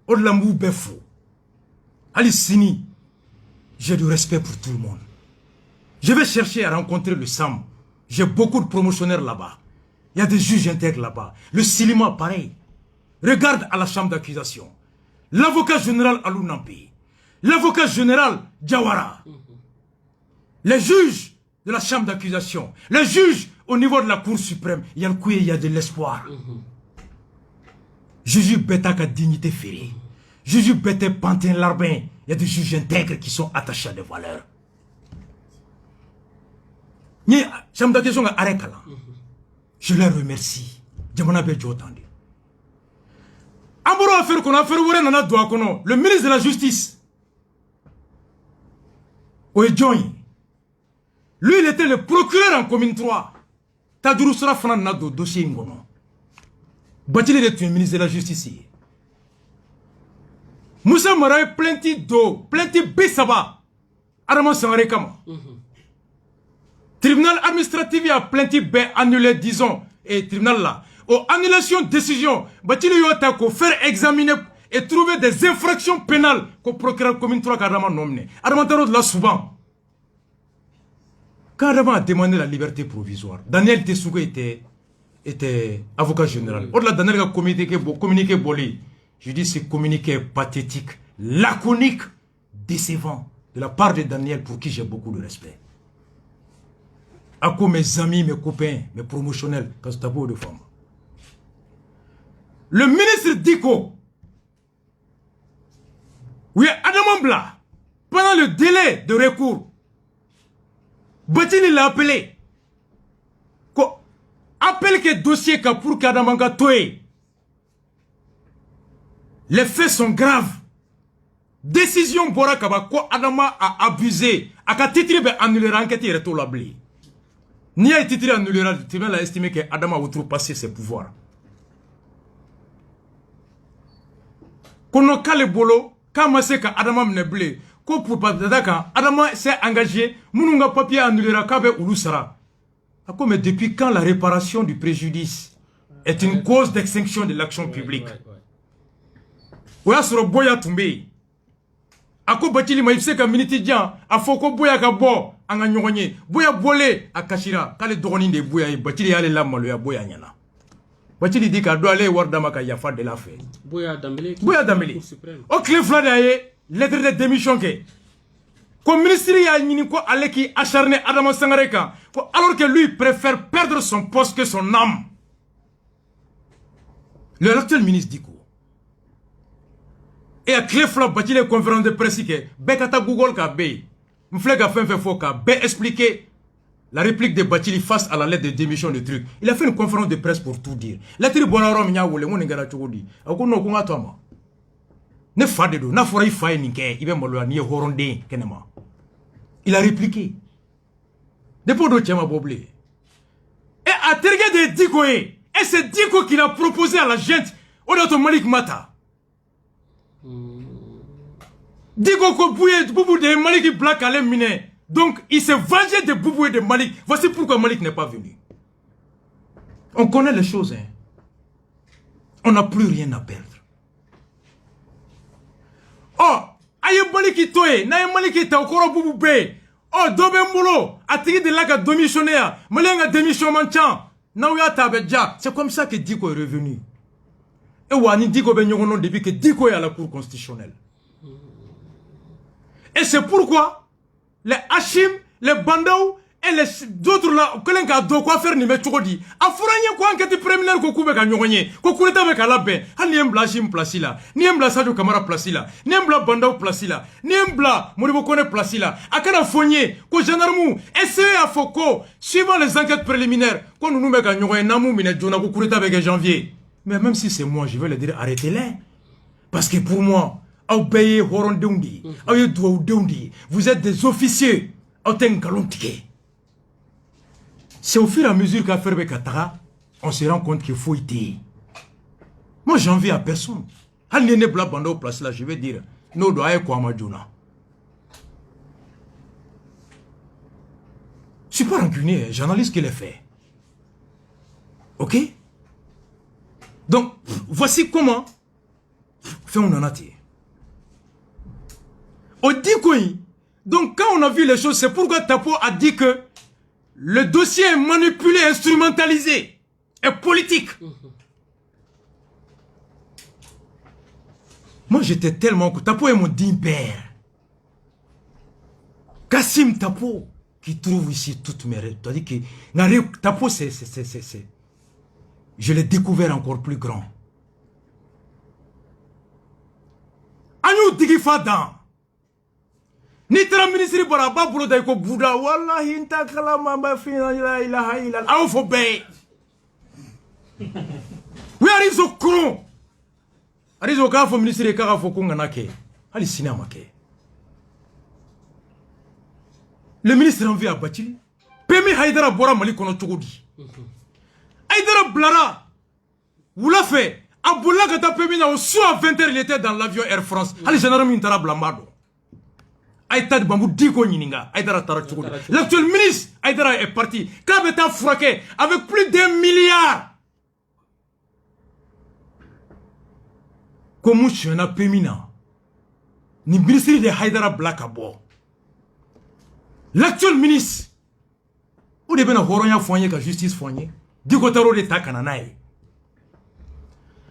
Odlamou Befou. Alicini, j'ai du respect pour tout le monde. Je vais chercher à rencontrer le SAM. J'ai beaucoup de promotionnaires là-bas. Il y a des juges intègres là-bas. Le Silima, pareil. Regarde à la chambre d'accusation. L'avocat général Alou Nampi. L'avocat général Diawara. Les juges de la chambre d'accusation. Les juges au niveau de la Cour suprême. Il y a le couille, il y a de l'espoir. Juju Beta ka dignité ferrée. Juju Beta Pantin Larbin. Il y a des juges intègres qui sont attachés à des valeurs. Chambre d'accusation a arrêté là. Je les remercie. Le ministre de la Justice, lui, il était le procureur en commune 3. Tadjou sera fan de dossier Ngono. Batili est le ministre de la Justice. Moussa Maraye plenty d'eau, plenty Bissaba. Arama Sangare Kama. Tribunal administratif a plenty B annulé, disons, et tribunal là. Aux annulations de décision, Batili Yota ko faire examiner et trouver des infractions pénales qu'au procureur commune 3 Kadama nommé. Armantaro de là souvent. Quand Adama a demandé la liberté provisoire, Daniel Tessouko était avocat général. Au-delà de Daniel a communiqué Bolé. Je dis c'est communiqué pathétique, laconique, décevant de la part de Daniel pour qui j'ai beaucoup de respect. À quoi mes amis, mes copains, mes promotionnels, quand c'est de femmes. Le ministre Diko, oui, Adam Bla, pendant le délai de recours, Batili l'a appelé. Appelle que dossier pour Kadamanga Toé. Les faits sont graves. Décision Bora Kaba, quoi Adama a abusé. A ka titri be annuler enquête et retour la blé. Ni a titri annuler, le tribunal a estimé que Adama a outrepassé ses pouvoirs. Kono kale bolo, kama se ka Adama mneblé. Ko pour pas d'adaka, Adama s'est engagé, moununga papier annulera kabe ulusara. Mais depuis quand la réparation du préjudice est une cause d'extinction de l'action publique? Oya soro boya tumbe. Ako batili maïfse ka miniti dian, afoko boya ka bo, anga nyonye, boya bolé akashira, kale dogoni de boya batili ale la malo ya boya nyana. Batili dit ka do ale wardama ka yafa de la fait. Boya Dambélé. O clé fladaye, lettre de démission ke. Comme ministre a dit ko ale ki acharné Adama Sangare kan, alors que lui préfère perdre son poste que son âme. Le actuel ministre dit quoi? Et à clé flop bâti les conférences de presse que Bekata Google ka bé. M'fle ka fait faux ka bé expliquer la réplique de Batili face à la lettre de démission de truc. Il a fait une conférence de presse pour tout dire. La tri bonaro minya wole mon ngara chogodi. Akono ko ngato ma. Ne fade do na fora ifaye ninke ibe molo ni horonde kenema. Il a répliqué. Depuis de Tchama Boblé. Et à terre de Dikoé. Et c'est Diko qui l'a proposé à la gente. Au d'autre Malik Mata. Diko ko bouye Boubou de Malik Black à miné. Donc il s'est vengé de Boubou et de Malik. Voici pourquoi Malik n'est pas venu. On connaît les choses. Hein. On n'a plus rien à perdre. Oh, aye Malik Toé. Naye Malik ta okoro Boubou Bé. Oh, Dobe Mbolo, attiré de là qu'a démissionné, Malien a démissionné maintenant. C'est comme ça que Diko est revenu. Et Wani Diko ben yogono depuis que Diko est à la Cour constitutionnelle. Et c'est pourquoi les Hachim, les Bandao et les autres là, quelqu'un a de quoi faire ni me chokodi. A fouragné quoi enquête préliminaire ko koube ka nyogné, ko kuleta be kala ben. Ha ni embla Hachim place là, ni embla Sadio Camara place là, ni embla Bandao place là, ni embla Modibo Kone place là. Akana fogné ko gendarme essayé à Foko suivant les enquêtes préliminaires ko nous me ka nyogné namu mine jona ko kuleta be janvier. Mais même si c'est moi, je vais le dire arrêtez-les. Parce que pour moi, vous êtes des officiers. C'est au fur et à mesure qu'à faire Bekatara, on se rend compte qu'il faut y être. Moi, j'en viens à personne. Je vais dire, nous doit être quoi, Madjuna. Je ne suis pas rancunier, j'analyse ce qu'il a fait. Ok? Donc, voici comment Fait on en a tiré. On dit quoi? Donc quand on a vu les choses, c'est pourquoi Tapo a dit que le dossier est manipulé, instrumentalisé, est politique. Moi j'étais tellement... Tapo est mon digne père. Kassim Tapo, qui trouve ici toutes mes rêves. Tapo, c'est... Je l'ai découvert encore plus grand. Agnou Digi Fadan. Nitra ministre Baraba Boulo Daiko Bouddha. Wallahi intakala mamba fina ila ilaha ila. Aofobe. Oui, Arizo Kron. Arizo Kafo ministre Karafo Kunganake. Ali Sinamake. Le ministre envie à Bachili. Pemi Haïdara Bora Mali Kono Togodi. Haïdara Blara. Vous l'a fait. Aboula Gata Pemi na au soir à 20h il était dans l'avion Air France. Ali Général Mintara Blamado. Aïta de Bambou Diko Nininga. Haïdara Tara Togodi. L'actuel ministre Haïdara est parti. Kabeta fraqué avec plus d'1 milliard. Comme je n'ai pas mis ni ministre de Haïdara Blakabo. L'actuel ministre, où devait Horonya foigné que justice foigné, du côté de Takananaï.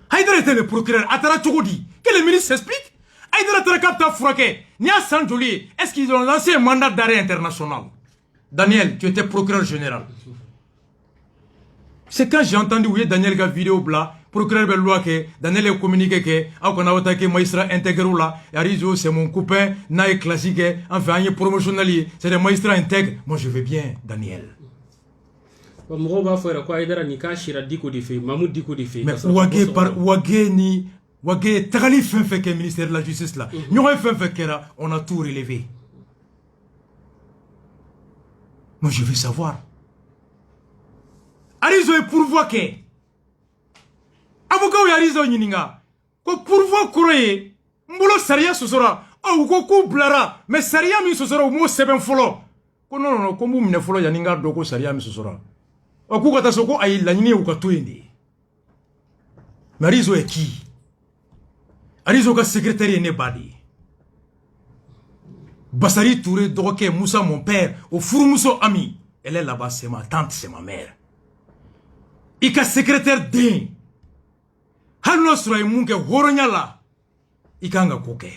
Haïdara était le procureur, Atara Tchogodi, que le ministre s'explique. Haïdara Tarakapta Fouake, Nia Sanjoli, est-ce qu'ils ont lancé un mandat d'arrêt international? Daniel, tu étais procureur général. C'est quand j'ai entendu oui Daniel ga vidéo bla procureur bellois que Daniel est communiqué que on a attaqué magistrat intégré là Arizo c'est mon copain naï classique enfin un promotionnel c'est des magistrats intègres. Moi je vais bien Daniel. Mo ba fera ko Haïdara ni ka shira diko di fe Mamoud diko di fe. Mais wagé par wagé ni wagé tagali fait que ministère de la justice là nous on fait que là on a tout relevé. Moi je veux savoir. Arizo est pourvoi que avocat ou Arizo Nininga ko pourvoi croyez mbolo saria sosora ou ko ku blara mais saria mi sosora ou mo seben folo ko non ko mu mne folo ya ninga do ko saria mi sosora o ku kata soko ay la nyini ou ka toyende mais Arizo est qui? Arizo ka secrétaire ne badi Bassari Touré Doroke Moussa mon père au Furumuso ami elle est là-bas c'est ma tante c'est ma mère. Ika secrétaire din Hano sura munke horonya la Ika nga koke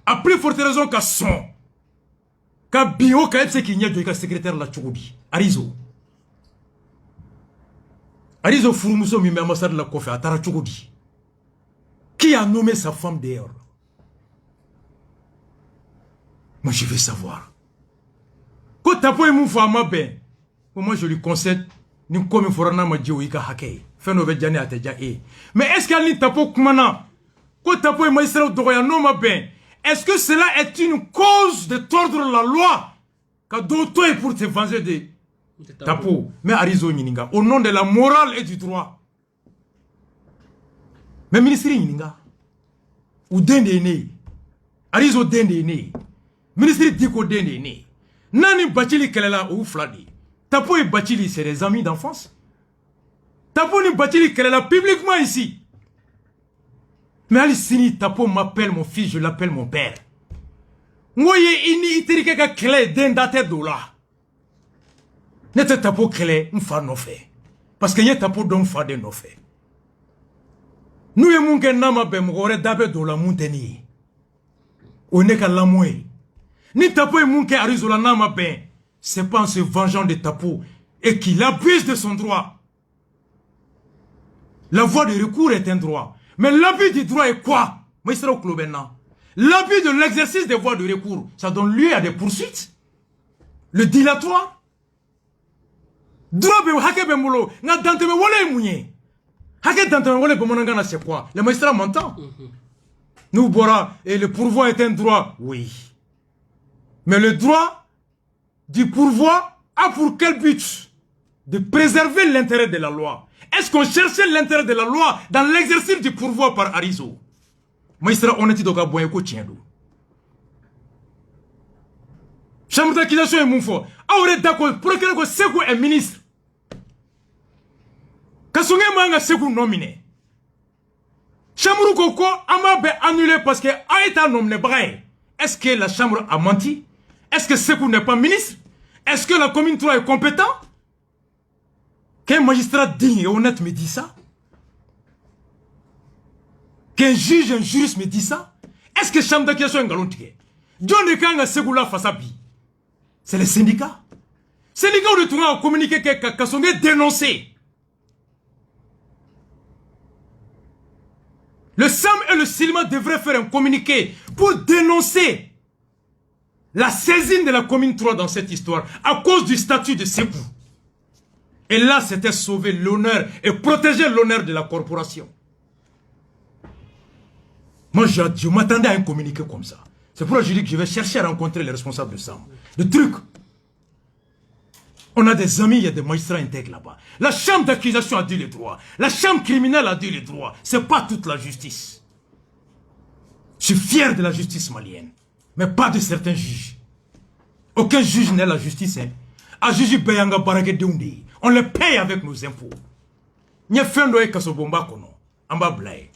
a plus forte raison ka son ka bio ka etse ki nya ika secrétaire la chugudi Arizo Furumuso mi ambassade la kofe atara chugudi. Qui a nommé sa femme d'ailleurs? Moi je veux savoir. Quand Tapo et mon femme ben moi je lui concède ni comme forana ma jiwo ika hake feno be jani ateja e mais est-ce qu'elle ni Tapo kumana ko Tapo e magistrat doya no ma ben est-ce que cela est une cause de tordre la loi ka do to est pour te venger de Tapo mais Arizo Nininga au nom de la morale et du droit mais ministre Nininga ou dende ne Arizo dende ne ministre Diko dende ne nani Bachili kelela ou fladi Tapo et Bachili, c'est des amis d'enfance. Tapo et Bachili, qu'elle est là publiquement ici. Mais Alicini, Tapo m'appelle mon fils, je l'appelle mon père. Moye ini iterike ka clé d'endate dola. Nete Tapo clé, m'fa no fait. Parce que y'a Tapo don fa de no fait. Nous y munke nama be m'gore dabe dola munteni. Oneka lamwe. Ni Tapo et munke arizola nama ben. C'est pas en se vengeant de Tapo et qu'il abuse de son droit. La voie de recours est un droit. Mais l'abus du droit est quoi? L'abus de l'exercice des voies de recours, ça donne lieu à des poursuites. Le dilatoire. Droit be hake be molo, na dante me wole mounye. Hake dante me wole be monanga na c'est quoi? Le magistrat m'entend. Nous bora et le pourvoi est un droit. Oui. Mais le droit du pourvoi a pour quel but? De préserver l'intérêt de la loi. Est-ce qu'on cherchait l'intérêt de la loi dans l'exercice du pourvoi par Arizo? Magistrat honnête doka boyeko tiendo. Chambre d'accusation est mon fort. Aure d'accord, procureur ko Sekou est ministre. Kasonge manga Sekou nominé. Chambre Koko, Amabe annulé parce que Aïta nommé Braille. Est-ce que la Chambre a menti? Est-ce que Sekou n'est pas ministre? Est-ce que la commune 3 est compétent? Qu'un magistrat digne et honnête me dit ça? Qu'un juge, un juriste me dit ça? Est-ce que Chambre d'accusation est galontique? John de Kanga Sekou la face à bi. C'est les syndicats. Les syndicats ont retourné à communiquer qu'ils sont dénoncés. Le SAM et le CILMA devraient faire un communiqué pour dénoncer la saisine de la commune 3 dans cette histoire à cause du statut de Sekou. Et là, c'était sauver l'honneur et protéger l'honneur de la corporation. Moi, je m'attendais à un communiqué comme ça. C'est pourquoi je dis que je vais chercher à rencontrer les responsables de SAM. Le truc, on a des amis, il y a des magistrats intègres là-bas. La chambre d'accusation a dit les droits. La chambre criminelle a dit les droits. Ce n'est pas toute la justice. Je suis fier de la justice malienne, mais pas de certains juges. Aucun juge n'est la justice. A juge Bayanga Barake Doundi. On les paye avec nos impôts. N'y a fait un kasobomba kono. Amba blaye.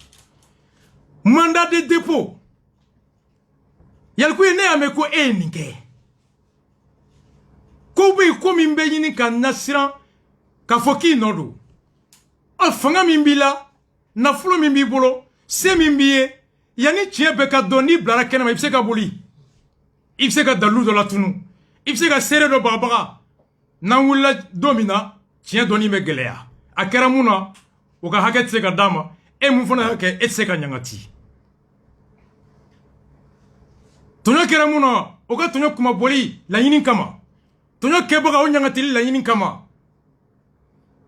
Mandat de dépôt. Yalkou ne ameko e ninke. Koube komi mbeyini ka nasiran ka foki nodu. A fanga mimbila, na fulo mimbi bolo, se mimbiye, yani tien beka doni blara kenama ipse ka boli. Ipse ka dalou do la tunu. Ipse ka sere do barbara. Na wula domina, tien doni me gelea. A kera muna, uka hake tse ka dama, e mufona hake etse ka nyangati. Tonyo kera muna, uka tonyo kuma boli la yinin kama. Tonyo kebaka o nyangatili la yinin kama.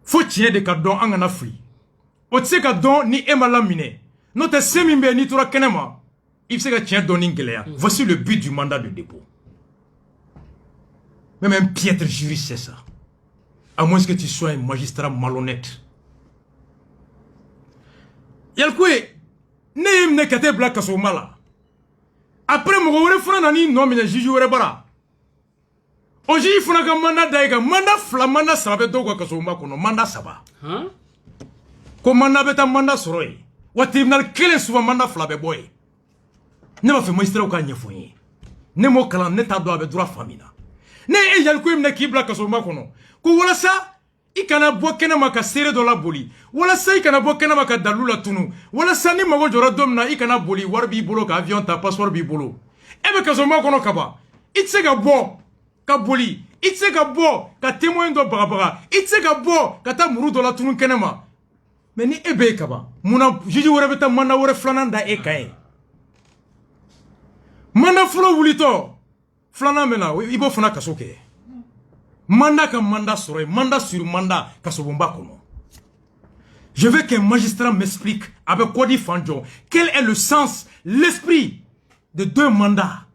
Faut tien de ka don angana fui. O tse ka don ni ema lamine. Note semimbe ni tura kenema. Ipse ka tien doni gelea. Voici le but du mandat de dépôt. Même un piètre juriste, c'est ça. À moins que tu sois un magistrat malhonnête. Yalkoué, ne me kate black kasomala. Après, mon refrain nani non mais juge bara. Oji funa ka mandat daïga, mandat fla mandat sabe dogo kasoma kono mandat saba. Hein? Ko mandat beta mandat soroy. Wa tribunal kele souvent mandat fla be boy. Ne ma fait magistrat ka nyefoyi. Ne mo kala ne ta do abe droit famina. Ne e yalkou mne kibla kasoma kono. Ko wala sa ikana bo kenema ka sere do la boli. Wala sa ikana bo kenema ka dalu la tunu. Wala sa ni mago jora domna ikana boli warbi bolo ka avion ta passeport bi bolo. Ebe kasoma kono kaba. Itse ka bo ka boli. Itse ka bo ka témoin do barabaga. Itse ka bo ka ta muru do la tunu kenema. Mais ni ebe kaba. Muna jiji wore beta manda wore flananda e kae. Manda fulo wulito. Flana mena, ibo fana kasoke. Manda ka manda soroy, manda sur manda kasobomba kono. Je veux qu'un magistrat m'explique avec Kodi Fanjo quel est le sens, l'esprit de deux mandats.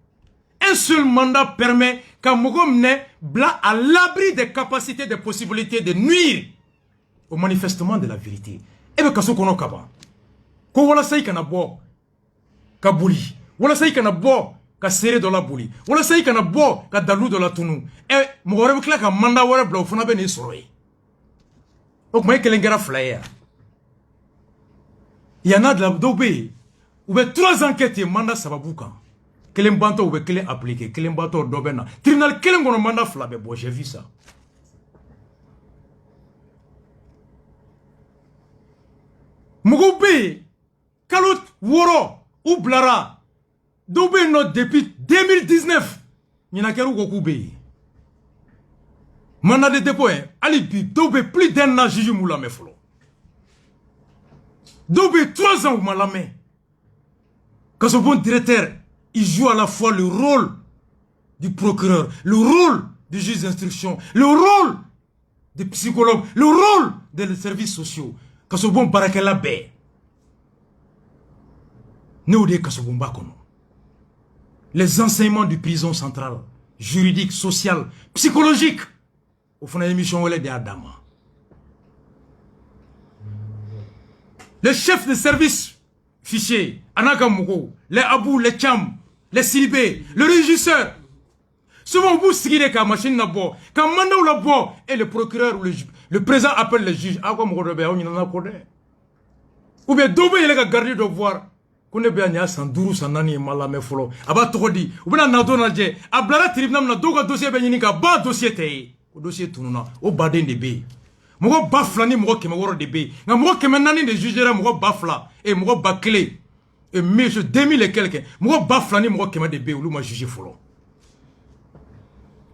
Un seul mandat permet qu'un Mogomne bla à l'abri des capacités, des possibilités de nuire au manifestement de la vérité. Et bien kaso kono kaba. Ko wala say kana bo kabuli. Wala say kana bo ka sere do la boli wala say kana bo ka dalu do la tunu e mo wore bikla ka manda wore blo funa be ni soroy o ko may kelengera flyer yana de la dobe ou be 3 enquêtes manda sababuka kelen banto ou be kelen appliquer kelen banto do bena tribunal kelen gono manda fla be bo j'ai vu ça mugobe kalot woro ou blara Doube not depuis 2019. Nina keru gokoube. Mandat de dépôt, alibi, doube plus d'un an, juge moulame folo. Doube 3 ans ou malame. Quand ce bon directeur, il joue à la fois le rôle du procureur, le rôle du juge d'instruction, le rôle des psychologues, le rôle des services sociaux. Quand ce bon barakela bé. Nous de Kasobomba kono. Les enseignements du prison centrale, juridique, social, psychologique. Au fond de l'émission, de Adama. Les chefs de service fichiers, Anaka Mougo, les Abou, les Cham, les Silibé, le régisseur. Souvent, vous sigilez qu'à machine n'a pas, qu'à mandat ou la bois, et le procureur ou le président appelle le juge. Ah, comme on a ou bien dobe il est gardé de voir qu'on est bien à 112 sanani malame folo aba togodi ou bien na donalje ablara tribunal na doga dossier be nyini ka ba dossier te o dossier tununa o baden de be mogo bafla ni mogo keme woro de be nga mogo keme nani de jugera mogo bafla et mogo bakle et mais 2000 et quelques mogo bafla ni mogo keme de be ou ma juger folo.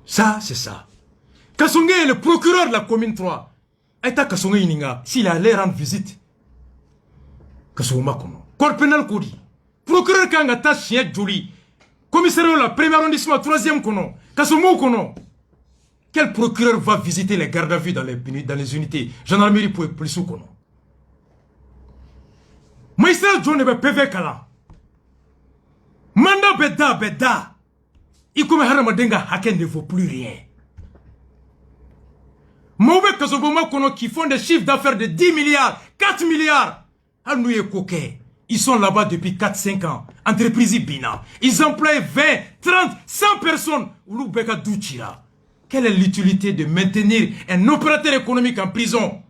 Ça c'est ça. Kasonge est le procureur de la commune 3. Aïta Kasonge Ininga, s'il allait rendre visite. Kasonge Makono. Corps pénal Kodi. Procureur Kangata chien Joli. Commissaire de la premier arrondissement, 3e Kono. Kasonge Kono. Quel procureur va visiter les gardes à vue dans les unités gendarmerie pour police Kono? Maïsra John ebe PV Kala. Manda Beda. Ikome Haramadenga Haken ne vaut plus rien. Mauvais Kasoboma Kono qui font des chiffres d'affaires de 10 milliards, 4 milliards. Anouye Koke. Ils sont là-bas depuis 4-5 ans. Entreprise Bina. Ils emploient 20, 30, 100 personnes. Oulubeka Douchira. Quelle est l'utilité de maintenir un opérateur économique en prison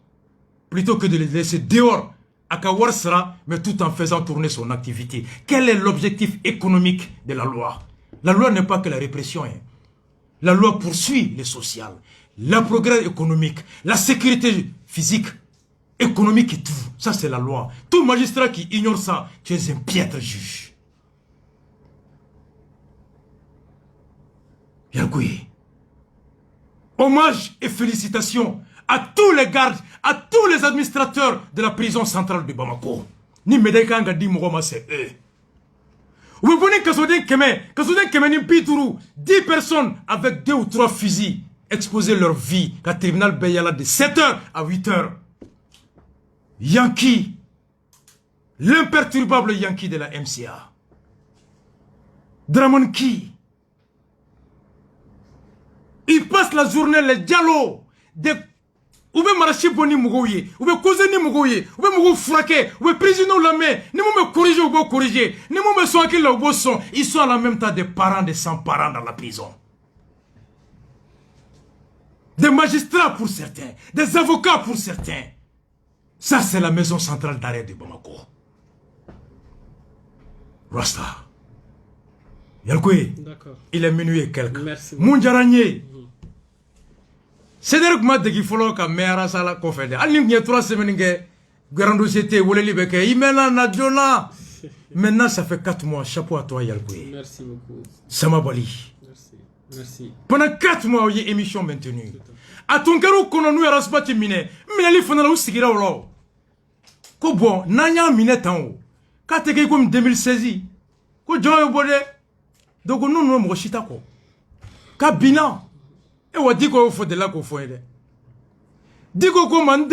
plutôt que de le laisser dehors à Kawarsra, mais tout en faisant tourner son activité? Quel est l'objectif économique de la loi? La loi n'est pas que la répression. La loi poursuit le social, le progrès économique, la sécurité physique, économique et tout. Ça, c'est la loi. Tout magistrat qui ignore ça, tu es un piètre juge. Yankoui. Hommage et félicitations à tous les gardes, à tous les administrateurs de la prison centrale de Bamako. Ni Medekanga di Mogoma, c'est eux. Vous venez Kassoudin Keme ni Pitourou, 10 personnes avec 2 ou 3 fusils exposer leur vie à tribunal Beyala de 7h à 8h. Yankee, l'imperturbable Yankee de la MCA. Dramon Ki. Il passe la journée, les dialogues, ou bien marachi boni mugouye, ou bien causer ni mugouye, ou bien mougou fraqué, ou bien prisonnier la main, ni me corriger ou bien corriger, ni me soigner là où sont, ils sont en la même temps des parents, des 100 parents dans la prison. Des magistrats pour certains, des avocats pour certains. Ça c'est la maison centrale d'arrêt de Bamako. Rasta. Yankoui, il est minuit et quelques. Merci. Moundjaranye. C'est-à-dire que je suis dit que je suis la conférence. Il y a 3 semaines que grand dossier était maintenant ça fait 4 mois. Chapeau à toi Yalkoui. Merci beaucoup. Samabali. Merci. Pendant 4 mois il y a émission maintenue. A ton carreau qu'on a nous à rasbati mine. Mais il faut nous sigira au lot. Ko bon nanya mine tan. Quand tu es comme 2016. Ko John Bode. Donc nous nous mo chita ko. Ka bina. Et on dit qu'il faut de la confondre. Dit qu'on mande,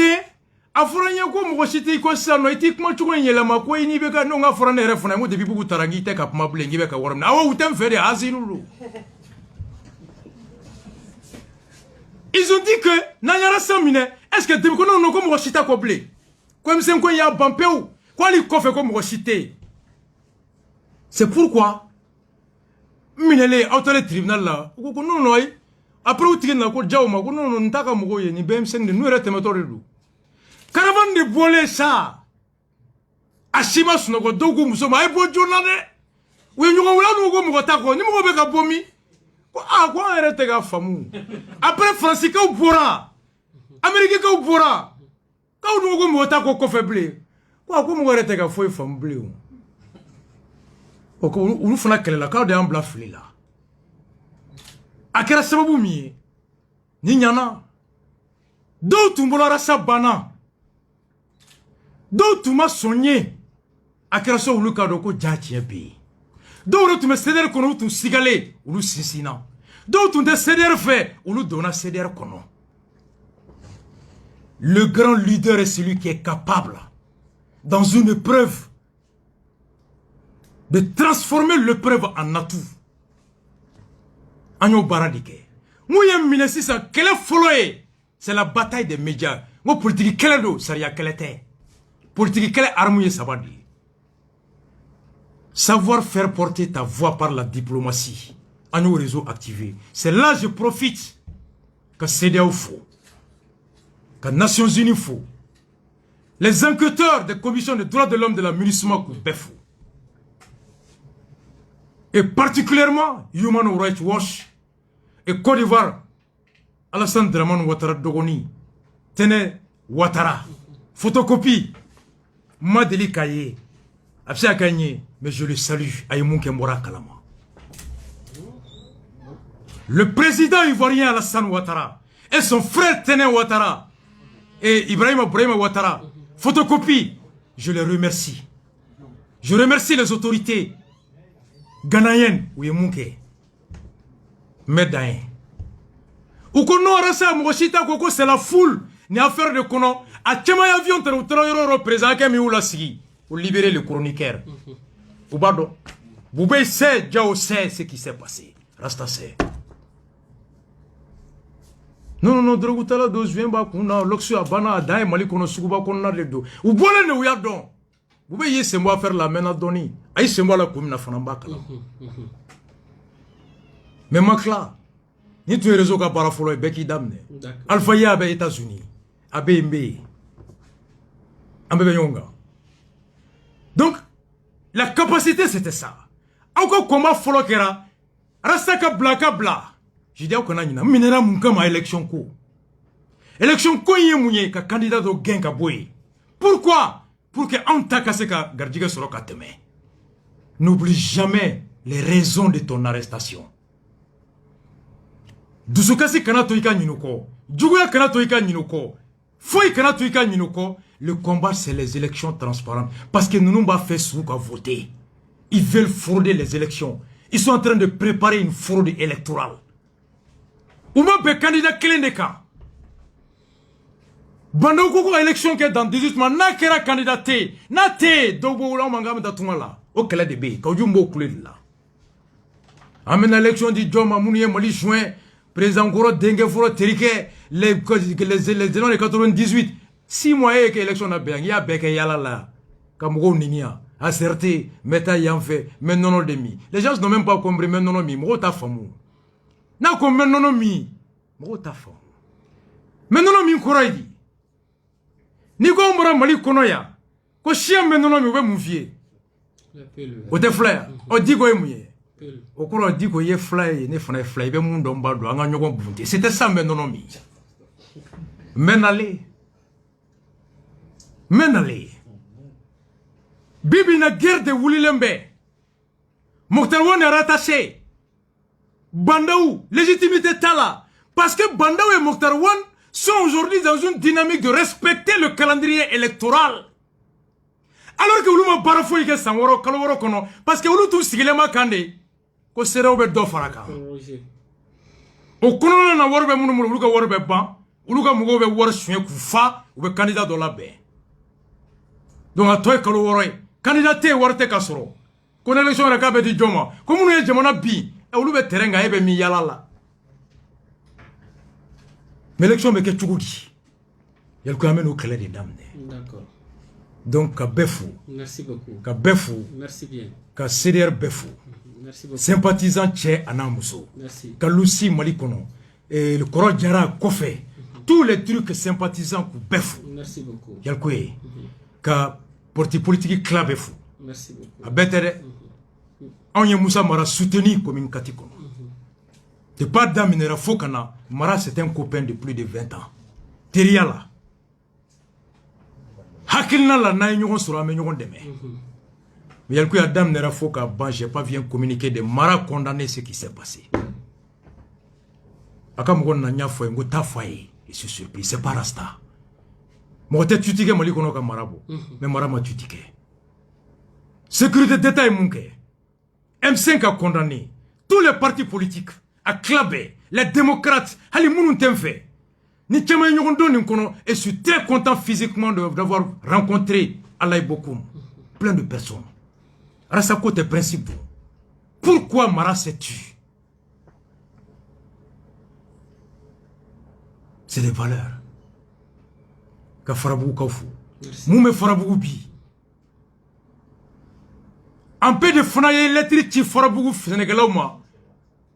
à Frania comme Rochité, qu'on s'en a été comment tu connais la Makoué, ni Beka, non, à Frania, Refona, depuis beaucoup de Tarangi, take up Mable, and give a warm. Ah, où t'aimes faire des Azilou. Ils ont dit que, Nayara Samine, est-ce que tu connais non comme Rochita Coblé? Comme c'est un y a Bampéou, quoi les coffres comme Rochité? C'est pourquoi, Minele, autorité tribunal là, ou qu'on non, après vous tirez la côte jauma, non non taka mugoye ni BM5 de nous retemetori lu. Caravane de bolé ça. Ashima sunogo dogu musoma e bo journalé. Oui nous wala nous go mugota ko ni mugo beka bomi. Ko a ko arrête ga famu. Après Francis ka ubora. Amérique ka ubora. Ka nous go mugota ko faible. Ko mugo arrête ga foi famu bleu. O ko ulu fana kelela ka de en blanc flé là. Akera sababu mi ni nyana do tumbola sa bana do tuma sonye akera so ulu ka do ko jachi be do ro tuma seder kono tu sigale ulu sisina do tu de seder fait ulu dona seder kono. Le grand leader est celui qui est capable dans une épreuve de transformer l'épreuve en atout. Agno Baradike. Mouye Minesisa, quelle est folle? C'est la bataille des médias. Moi, politique, quelle est l'eau? Saria, quelle était? Politique, quelle est armouille Sabadi? Savoir faire porter ta voix par la diplomatie. Agno réseau activé. C'est là je profite. Que CEDEAO faut. Que Nations Unies faut. les enquêteurs des commissions des droits de l'homme de la MINUSMA Befou. Et particulièrement Human Rights Watch et Côte d'Ivoire, Alassane Dramane Ouattara Dogoni, Tene Ouattara, photocopie, Madeli Kaye, Absia Gagné, mais je le salue, Aïmoun Kembora Kalama. Le président ivoirien Alassane Ouattara et son frère Tene Ouattara et Ibrahima Ouattara, photocopie, je les remercie. Je remercie les autorités ghanéennes, Ouyemounke, Medaïen. Ou qu'on a rasa Moshita Koko, c'est la foule, ni affaire de kono, à Tchamaï avion, t'as présent, qui ou la sigi, pour libérer le chroniqueur. Oubado, Boubé sait, Djao sait ce qui s'est passé. Rasta sait. Non, Drogutala dos vient bas qu'on a l'oxy à Bana, Daï, Malikono, Sukuba, qu'on a les deux. Ou bon, nous y a donc. Vous voyez, c'est moi faire la mena doni. Aïe, c'est moi la commune à Fanamba. Mais Makla, ni tu es réseau qu'à Parafolo et Beki Damne. Alpha Ya abe États-Unis. Abe Mbe. Abe Yonga. Donc, la capacité c'était ça. Encore comment Folo Kera, Rastaka Blaka Bla. J'ai dit qu'on a une minera moukama élection ko. Élection ko yé mounié ka candidat au gain ka boy. Pourquoi? Pour que on t'a cassé ka gardiga solo ka teme. N'oublie jamais les raisons de ton arrestation. Dusukasi kana toika ninuko. Djuguya kana toika ninuko. Foi kana toika ninuko. Le combat c'est les élections transparentes. Parce que nous n'avons pas fait sous qu'à voter. Ils veulent frauder les élections. Ils sont en train de préparer une fraude électorale. Ou même candidat clé de cas. Bando koko élection qui est dans 18 mois, n'a qu'un candidat té, n'a té, dobo la mangam datumala, au clé de B, quand jumbo coulé là. Amène l'élection du Djoma Mounié Mali juin, président Goro Dengue Foro Terike, les élections de 98, 6 mois et que l'élection n'a bien, y'a beke yala là, Kamogo Ninia, acerté, meta yanfe, mais non demi. Les gens n'ont même pas compris, mais non mi, mo ta famou. Na ko mennono mi mo ta fo mennono mi koraidi ni ko mora mali kono ya ko shia mennono mi be mu vie o te flyer o di ko emuye o ko di ko ye flyer ne fana flyer be mu ndo mbado anga nyogo bunte c'était ça mennono mi menale bibi na guerre de wulilembe Mokhtar Wane est rattaché Bandaou, légitimité Tala. Parce que Bandaou et Mokhtar Wane sont aujourd'hui dans une dynamique de respecter le calendrier électoral. Alors que Ouluma Barafoy ke Sanworo, Kaloworo Kono, parce que Oulu tout Sigilema Kande, ko sere oube do faraka. O kono na warbe munu uluka warbe ban, uluka mugo be war suye kufa, oube candidat do la be. Donc a toy Kaloworo, candidaté warte kasoro. Kon élection rakabe di Djoma, comme nous y jamana bi. Olu be terenga ebe mi yala la. Mais l'élection me ke tchougoudi. Yel ko amène au clé des dames. D'accord. Donc ka befou. Merci beaucoup. Ka befou. Merci bien. Ka CDR befou. Merci beaucoup. Sympathisant Tché Anamuso. Merci. Ka Lucie Malikono. Et le Koro Djara Kofé. Tous les trucs sympathisants ku befou. Merci beaucoup. Yel ko ka parti politique club befou. Merci beaucoup. A betere. On y Moussa Mara soutenu comme une catikono. De pas d'Aminera Fokana, Mara c'est un copain de plus de 20 ans. Teriala. Hakilna la na nyogon sura me nyogon deme. Mais yalkou ya Damnera Foka ban, j'ai pas bien communiqué de Mara condamner ce qui s'est passé. Akam gon na nya foye ngo ta foye, je suis surpris, c'est pas Rasta. Mo te tutike mali kono ka Marabo, mais Mara ma tutike. Sécurité d'État est munke. M5 a condamné tous les partis politiques à claber les démocrates. Ali Mounou Temfe. Ni Tchama Nyogondo Ninkono. Et je suis très content physiquement d'avoir rencontré Alaï Bokoum. Plein de personnes. Rassako tes principes. Pourquoi Mara s'est tué? C'est des valeurs. Ka Farabou Kaufou. Moume Farabou Bi. En peu de fonaye lettre qui fera beaucoup sénégalais moi.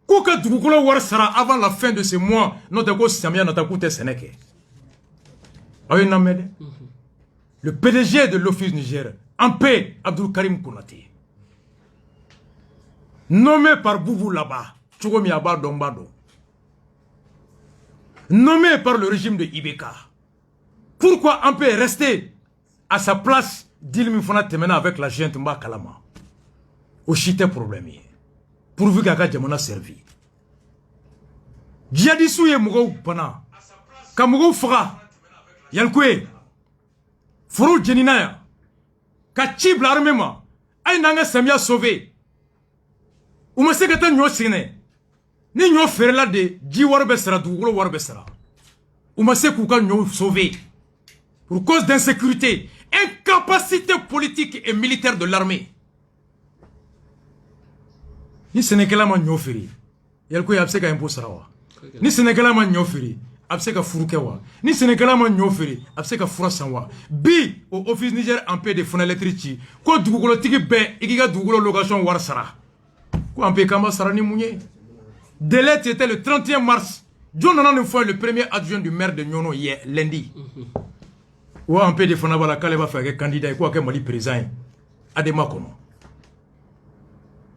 Kouka Dugukolo war sera avant la fin de ce mois. Notre go Samia notre coûte sénégalais. Aïe namede. le PDG de l'Office Niger, en paix, Abdul Karim Konate, nommé par Boubou là-bas, Tchogomi Abba Dombado, nommé par le régime de Ibeka. Pourquoi on peut rester à sa place d'Ilmi Fona Temena avec la gente Mba Kalama? Au chité problème. Pourvu qu'Aka Djamana servi. Djihadisou ye Mougou Pana. Kamougou Fra. Yankwe. Furu Djeninaya. Ka Chib l'armée ma. Aïe Nanga Samia sauvé. Ou ma sekata nyo sine. Ni nyo ferla de Dji Warbesra, Douglo Warbesra. Ou ma sekouka nyo sauvé. Pour cause d'insécurité, incapacité politique et militaire de l'armée. Ni Sénégalais ma nyofiri, yalko yabse ka impôt sarawa. Ni Sénégalais ma nyofiri, abse ka furukewa. Ni Sénégalais ma nyofiri, abse ka furasanwa. Bi au office Niger en paix de fonalétrici, ko dugugolo tigi be, ikiga dugugolo location war sara. Ko en paix kamba sara ni mounye. Délai était le 31 mars. John Nanan fois le premier adjoint du maire de Nyono hier lundi. Ou en paix de fonabala kaleba faire candidat et quoi que Mali président. Adema kono.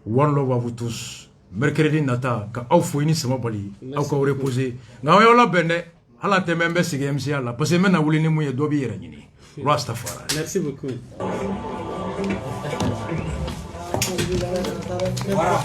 One love à vous tous. Mercredi nata, ka au fouini sama bali, au ka reposer. Na yola bende, hala temembe sige MC ala, parce que mena wuli ni mouye dobi yere nyini. Rastafari. Merci beaucoup. Voilà.